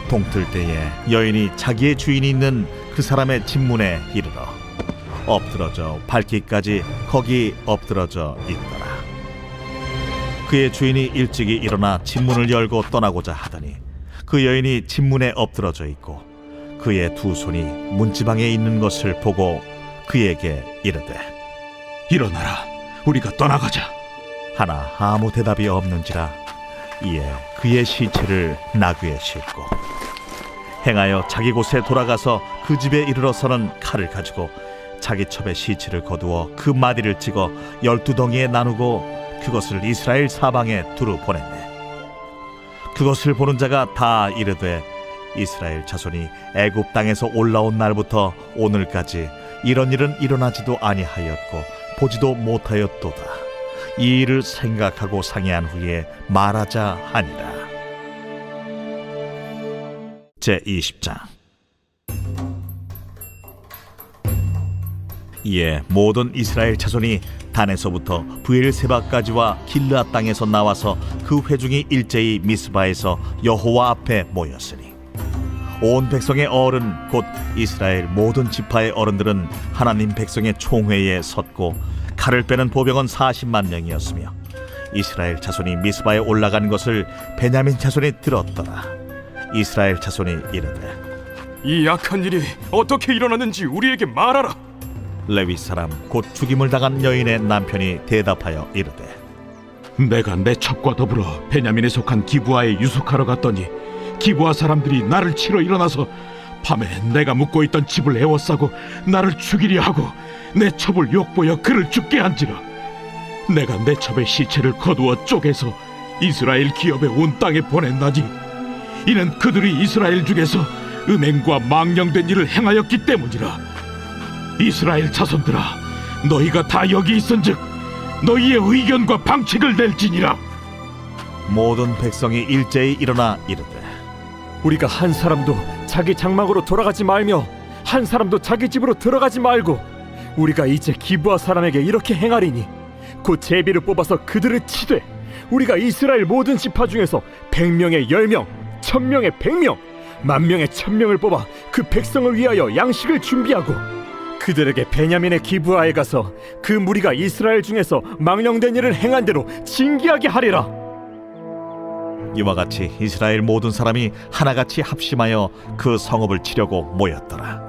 동틀 때에 여인이 자기의 주인이 있는 그 사람의 집문에 이르러 엎드러져 밟기까지 거기 엎드러져 있더라. 그의 주인이 일찍이 일어나 집문을 열고 떠나고자 하더니 그 여인이 집문에 엎드러져 있고 그의 두 손이 문지방에 있는 것을 보고 그에게 이르되 일어나라, 우리가 떠나가자. 하나 아무 대답이 없는지라. 이에 그의 시체를 나귀에 싣고 행하여 자기 곳에 돌아가서 그 집에 이르러서는 칼을 가지고 자기 첩의 시체를 거두어 그 마디를 찍어 12덩이에 나누고 그것을 이스라엘 사방에 두루 보냈네. 그것을 보는 자가 다 이르되 이스라엘 자손이 애굽 땅에서 올라온 날부터 오늘까지 이런 일은 일어나지도 아니하였고 보지도 못하였도다. 이 일을 생각하고 상의한 후에 말하자 하니라. 제20장. 이에 모든 이스라엘 자손이 단에서부터 브엘세바까지와 길르앗 땅에서 나와서 그 회중이 일제히 미스바에서 여호와 앞에 모였으니 온 백성의 어른 곧 이스라엘 모든 지파의 어른들은 하나님 백성의 총회에 섰고 칼을 빼는 보병은 40만 명이었으며 이스라엘 자손이 미스바에 올라간 것을 베냐민 자손이 들었더라. 이스라엘 자손이 이르되 이 악한 일이 어떻게 일어났는지 우리에게 말하라. 레위 사람 곧 죽임을 당한 여인의 남편이 대답하여 이르되 내가 내 첩과 더불어 베냐민에 속한 기브아에 유숙하러 갔더니 기브아 사람들이 나를 치러 일어나서 밤에 내가 묵고 있던 집을 에워싸고 나를 죽이려 하고 내 첩을 욕보여 그를 죽게 한지라. 내가 내 첩의 시체를 거두어 쪼개서 이스라엘 기업의 온 땅에 보냈나니 이는 그들이 이스라엘 중에서 음행과 망령된 일을 행하였기 때문이라. 이스라엘 자손들아, 너희가 다 여기 있은즉 너희의 의견과 방책을 낼지니라. 모든 백성이 일제히 일어나 이르되 우리가 한 사람도 자기 장막으로 돌아가지 말며 한 사람도 자기 집으로 들어가지 말고 우리가 이제 기브아 사람에게 이렇게 행하리니 곧 제비를 뽑아서 그들을 치되 우리가 이스라엘 모든 지파 중에서 100명에 10명, 1000명에 100명, 10,000명에 1000명을 뽑아 그 백성을 위하여 양식을 준비하고 그들에게 베냐민의 기브아에 가서 그 무리가 이스라엘 중에서 망령된 일을 행한 대로 징계하게 하리라. 이와 같이 이스라엘 모든 사람이 하나같이 합심하여 그 성읍을 치려고 모였더라.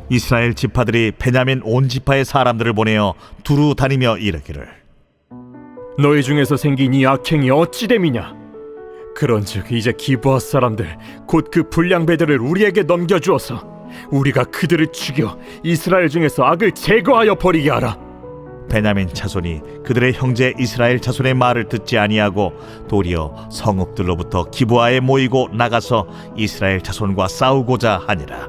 이스라엘 지파들이 베냐민 온 지파의 사람들을 보내어 두루 다니며 이르기를 너희 중에서 생긴 이 악행이 어찌 됨이냐? 그런즉 이제 기브아 사람들 곧 그 불량배들을 우리에게 넘겨주어서 우리가 그들을 죽여 이스라엘 중에서 악을 제거하여 버리게 하라. 베냐민 자손이 그들의 형제 이스라엘 자손의 말을 듣지 아니하고 도리어 성읍들로부터 기브아에 모이고 나가서 이스라엘 자손과 싸우고자 하니라.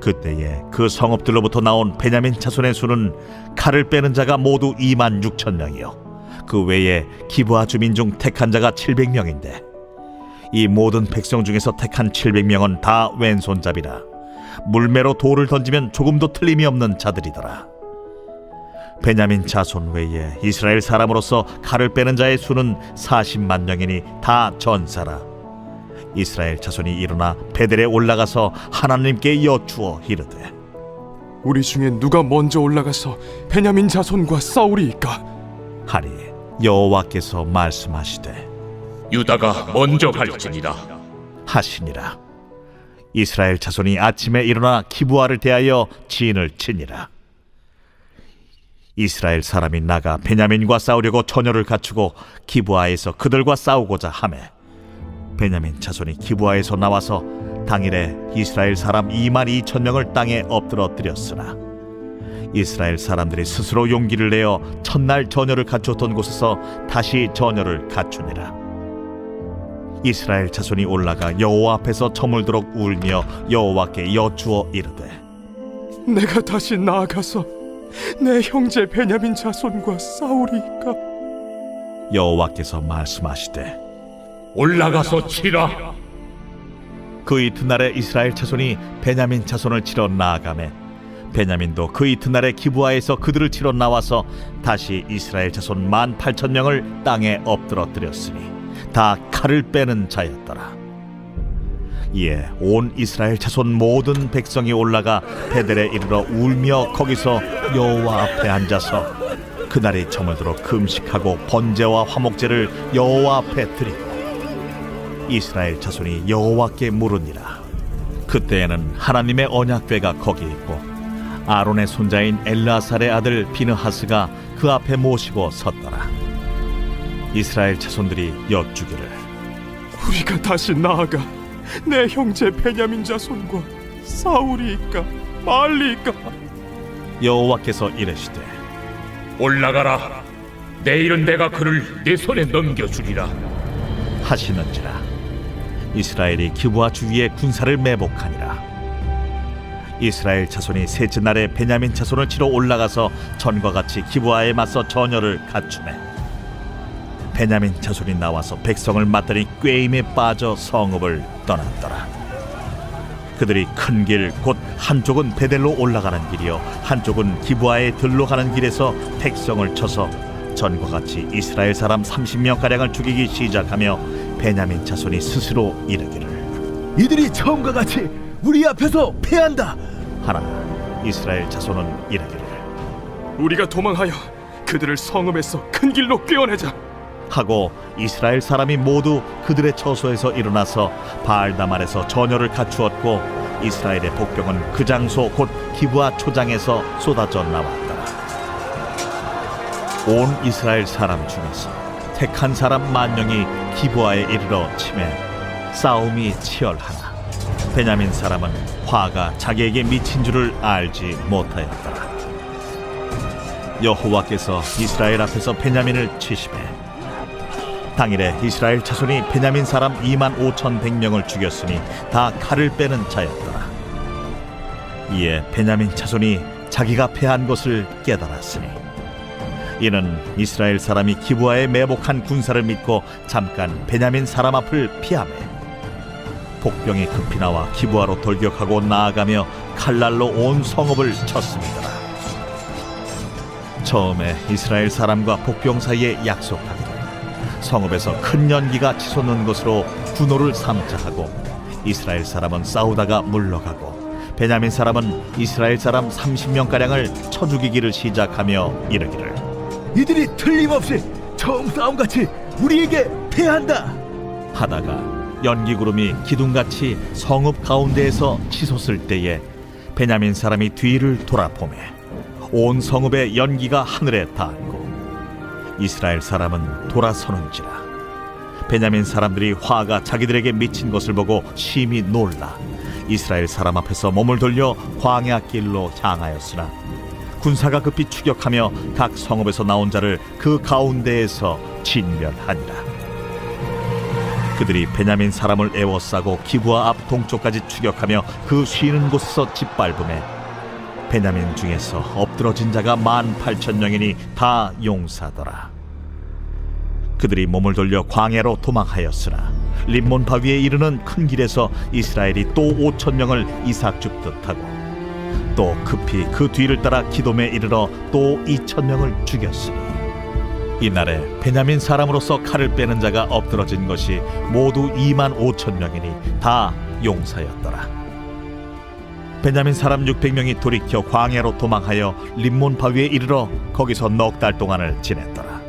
그때에 그 성읍들로부터 나온 베냐민 자손의 수는 칼을 빼는 자가 모두 26,000명이요 그 외에 기브아 주민 중 택한 자가 700명인데 이 모든 백성 중에서 택한 700명은 다 왼손잡이라 물매로 돌을 던지면 조금도 틀림이 없는 자들이더라. 베냐민 자손 외에 이스라엘 사람으로서 칼을 빼는 자의 수는 40만 명이니 다 전사라. 이스라엘 자손이 일어나 베델에 올라가서 하나님께 여쭈어 이르되 우리 중에 누가 먼저 올라가서 베냐민 자손과 싸우리이까? 하니 여호와께서 말씀하시되 유다가 먼저 갈지니라 하시니라. 이스라엘 자손이 아침에 일어나 기브아를 대하여 진을 치니라. 이스라엘 사람이 나가 베냐민과 싸우려고 전열을 갖추고 기브아에서 그들과 싸우고자 하매 베냐민 자손이 기브아에서 나와서 당일에 이스라엘 사람 22,000명을 땅에 엎드러뜨렸으나 이스라엘 사람들이 스스로 용기를 내어 첫날 전열을 갖추었던 곳에서 다시 전열을 갖추니라. 이스라엘 자손이 올라가 여호와 앞에서 저물도록 울며 여호와께 여쭈어 이르되 내가 다시 나아가서 내 형제 베냐민 자손과 싸우리이까? 여호와께서 말씀하시되 올라가서 치라. 그 이튿날에 이스라엘 자손이 베냐민 자손을 치러 나아가매 베냐민도 그 이튿날에 기브아에서 그들을 치러 나와서 다시 이스라엘 자손 18,000명을 땅에 엎드러뜨렸으니 다 칼을 빼는 자였더라. 이에 온 이스라엘 자손 모든 백성이 올라가 베델에 이르러 울며 거기서 여호와 앞에 앉아서 그날이 저물도록 금식하고 번제와 화목제를 여호와 앞에 드리고 이스라엘 자손이 여호와께 물으니라. 그때에는 하나님의 언약궤가 거기 있고 아론의 손자인 엘르아살의 아들 비느하스가 그 앞에 모시고 섰더라. 이스라엘 자손들이 여쭈기를 우리가 다시 나아가 내 형제 베냐민 자손과 싸우리이까 말리이까. 여호와께서 이르시되 올라가라. 내일은 내가 그를 내 손에 넘겨주리라 하시는지라. 이스라엘이 기브아 주위에 군사를 매복하니라. 이스라엘 자손이 셋째 날에 베냐민 자손을 치러 올라가서 전과 같이 기브아에 맞서 전열을 갖추매 베냐민 자손이 나와서 백성을 맞더니 꾀임에 빠져 성읍을 떠났더라. 그들이 큰 길 곧 한쪽은 베델로 올라가는 길이요 한쪽은 기브아에 들로 가는 길에서 백성을 쳐서 전과 같이 이스라엘 사람 30명가량을 죽이기 시작하며 베냐민 자손이 스스로 이르기를 이들이 처음과 같이 우리 앞에서 패한다 하나 이스라엘 자손은 이르기를 우리가 도망하여 그들을 성읍에서 큰 길로 꿰어내자 하고 이스라엘 사람이 모두 그들의 처소에서 일어나서 바알다말에서 전열을 갖추었고 이스라엘의 복병은 그 장소 곧 기브아 초장에서 쏟아져 나왔더라. 온 이스라엘 사람 중에서 택한 사람 10,000명이 기브아에 이르러 치매 싸움이 치열하나 베냐민 사람은 화가 자기에게 미친 줄을 알지 못하였더라. 여호와께서 이스라엘 앞에서 베냐민을 치시매 당일에 이스라엘 자손이 베냐민 사람 25,100명을 죽였으니 다 칼을 빼는 자였더라. 이에 베냐민 자손이 자기가 패한 것을 깨달았으니 이는 이스라엘 사람이 기브아에 매복한 군사를 믿고 잠깐 베냐민 사람 앞을 피하매 복병이 급히 나와 기브아로 돌격하고 나아가며 칼날로 온 성읍을 쳤습니다. 처음에 이스라엘 사람과 복병 사이에 약속하기를 성읍에서 큰 연기가 치솟는 것으로 분노를 삼자 하고 이스라엘 사람은 싸우다가 물러가고 베냐민 사람은 이스라엘 사람 30명가량을 쳐 죽이기를 시작하며 이르기를 이들이 틀림없이 처음 싸움같이 우리에게 패한다 하다가 연기구름이 기둥같이 성읍 가운데에서 치솟을 때에 베냐민 사람이 뒤를 돌아보매 온 성읍의 연기가 하늘에 닿았고 이스라엘 사람은 돌아서는지라. 베냐민 사람들이 화가 자기들에게 미친 것을 보고 심히 놀라 이스라엘 사람 앞에서 몸을 돌려 광야 길로 향하였으나 군사가 급히 추격하며 각 성읍에서 나온 자를 그 가운데에서 진멸하니라. 그들이 베냐민 사람을 에워싸고 기브아 앞 동쪽까지 추격하며 그 쉬는 곳에서 짓밟음에 베냐민 중에서 엎드러진 자가 18,000명이니 다 용사더라. 그들이 몸을 돌려 광야로 도망하였으나 림몬 바위에 이르는 큰 길에서 이스라엘이 또 5,000명을 이삭 줍듯 하고 또 급히 그 뒤를 따라 기돔에 이르러 또 2,000명을 죽였으니 이날에 베냐민 사람으로서 칼을 빼는 자가 엎드러진 것이 모두 25,000명이니 다 용사였더라. 베냐민 사람 600명이 돌이켜 광야로 도망하여 림몬 바위에 이르러 거기서 넉 달 동안을 지냈더라.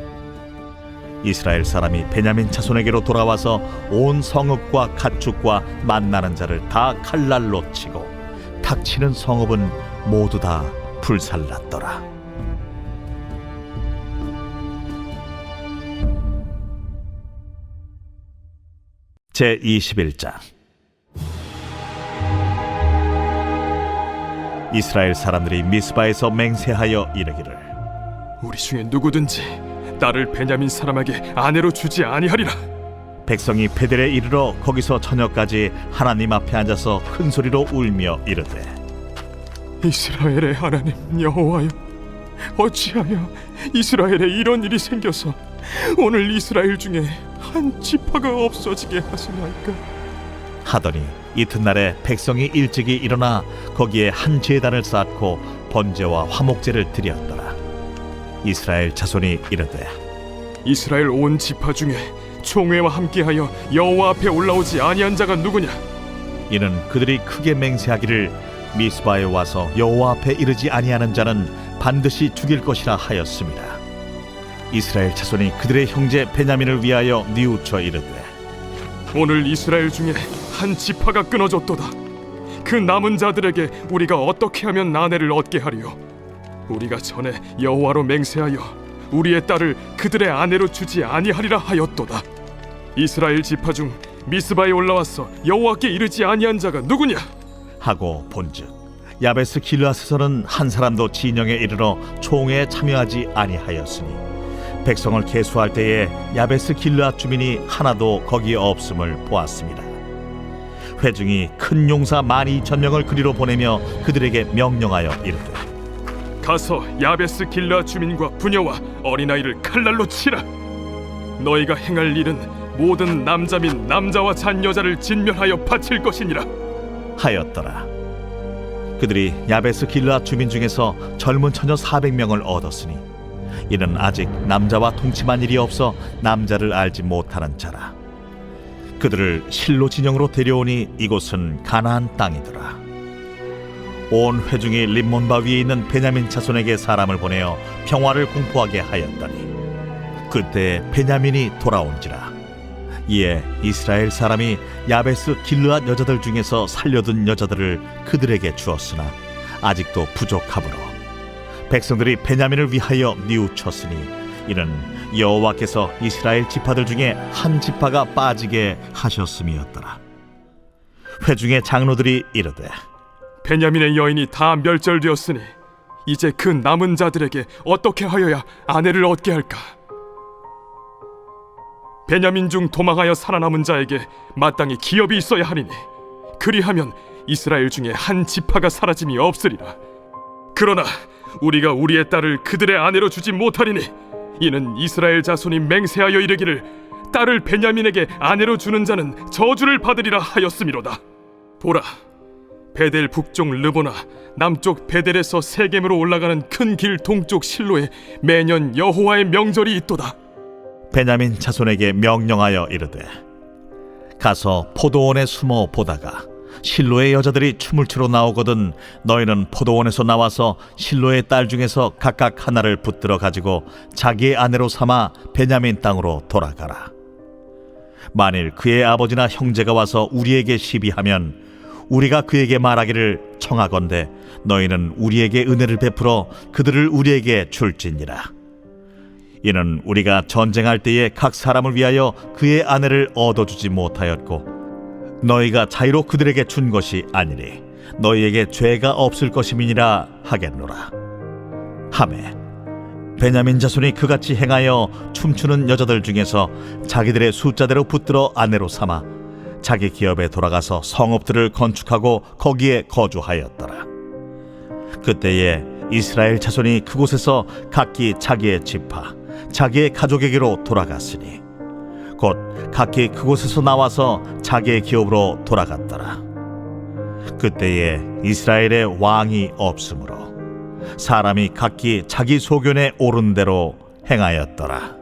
이스라엘 사람이 베냐민 자손에게로 돌아와서 온 성읍과 가축과 만나는 자를 다 칼날로 치고 닥치는 성읍은 모두 다 불살랐더라. 제21장 이스라엘 사람들이 미스바에서 맹세하여 이르기를 우리 중에 누구든지 나를 베냐민 사람에게 아내로 주지 아니하리라. 백성이 베델에 이르러 거기서 저녁까지 하나님 앞에 앉아서 큰 소리로 울며 이르되 이스라엘의 하나님 여호와여, 어찌하여 이스라엘에 이런 일이 생겨서 오늘 이스라엘 중에 한 지파가 없어지게 하시나이까. 하더니 이튿날에 백성이 일찍이 일어나 거기에 한 제단을 쌓고 번제와 화목제를 드렸더라. 이스라엘 자손이 이르되 이스라엘 온 지파 중에 총회와 함께하여 여호와 앞에 올라오지 아니한 자가 누구냐? 이는 그들이 크게 맹세하기를 미스바에 와서 여호와 앞에 이르지 아니하는 자는 반드시 죽일 것이라 하였습니다. 이스라엘 자손이 그들의 형제 베냐민을 위하여 뉘우쳐 이르되 오늘 이스라엘 중에 한 지파가 끊어졌도다. 그 남은 자들에게 우리가 어떻게 하면 아내를 얻게 하리요? 우리가 전에 여호와로 맹세하여 우리의 딸을 그들의 아내로 주지 아니하리라 하였도다. 이스라엘 지파 중 미스바에 올라와서 여호와께 이르지 아니한 자가 누구냐? 하고 본즉 야베스 길르앗에서는 한 사람도 진영에 이르러 총회에 참여하지 아니하였으니 백성을 계수할 때에 야베스 길르앗 주민이 하나도 거기에 없음을 보았습니다. 회중이 큰 용사 12,000명을 그리로 보내며 그들에게 명령하여 이르되 가서 야베스 길르앗 주민과 부녀와 어린아이를 칼날로 치라. 너희가 행할 일은 모든 남자 및 남자와 잔 여자를 진멸하여 바칠 것이니라 하였더라. 그들이 야베스 길르앗 주민 중에서 젊은 처녀 400명을 얻었으니 이는 아직 남자와 동침한 일이 없어 남자를 알지 못하는 자라. 그들을 실로 진영으로 데려오니 이곳은 가나안 땅이더라. 온 회중이 림몬바 위에 있는 베냐민 자손에게 사람을 보내어 평화를 공포하게 하였더니 그때 베냐민이 돌아온지라. 이에 이스라엘 사람이 야베스 길르앗 여자들 중에서 살려둔 여자들을 그들에게 주었으나 아직도 부족하므로 백성들이 베냐민을 위하여 뉘우쳤으니 이는 여호와께서 이스라엘 지파들 중에 한 지파가 빠지게 하셨음이었더라. 회중의 장로들이 이르되 베냐민의 여인이 다 멸절되었으니 이제 그 남은 자들에게 어떻게 하여야 아내를 얻게 할까? 베냐민 중 도망하여 살아남은 자에게 마땅히 기업이 있어야 하리니 그리하면 이스라엘 중에 한 지파가 사라짐이 없으리라. 그러나 우리가 우리의 딸을 그들의 아내로 주지 못하리니 이는 이스라엘 자손이 맹세하여 이르기를 딸을 베냐민에게 아내로 주는 자는 저주를 받으리라 하였음이로다. 보라, 베델 북쪽 르보나 남쪽 베델에서 세겜으로 올라가는 큰 길 동쪽 실로에 매년 여호와의 명절이 있도다. 베냐민 자손에게 명령하여 이르되 가서 포도원에 숨어 보다가 실로의 여자들이 춤을 추러 나오거든 너희는 포도원에서 나와서 실로의 딸 중에서 각각 하나를 붙들어 가지고 자기의 아내로 삼아 베냐민 땅으로 돌아가라. 만일 그의 아버지나 형제가 와서 우리에게 시비하면 우리가 그에게 말하기를 청하건대 너희는 우리에게 은혜를 베풀어 그들을 우리에게 줄지니라. 이는 우리가 전쟁할 때에 각 사람을 위하여 그의 아내를 얻어주지 못하였고 너희가 자유로 그들에게 준 것이 아니니 너희에게 죄가 없을 것임이니라 하겠노라. 하매 베냐민 자손이 그같이 행하여 춤추는 여자들 중에서 자기들의 숫자대로 붙들어 아내로 삼아 자기 기업에 돌아가서 성읍들을 건축하고 거기에 거주하였더라. 그때에 이스라엘 자손이 그곳에서 각기 자기의 지파 자기의 가족에게로 돌아갔으니 곧 각기 그곳에서 나와서 자기의 기업으로 돌아갔더라. 그때에 이스라엘의 왕이 없으므로 사람이 각기 자기 소견에 옳은 대로 행하였더라.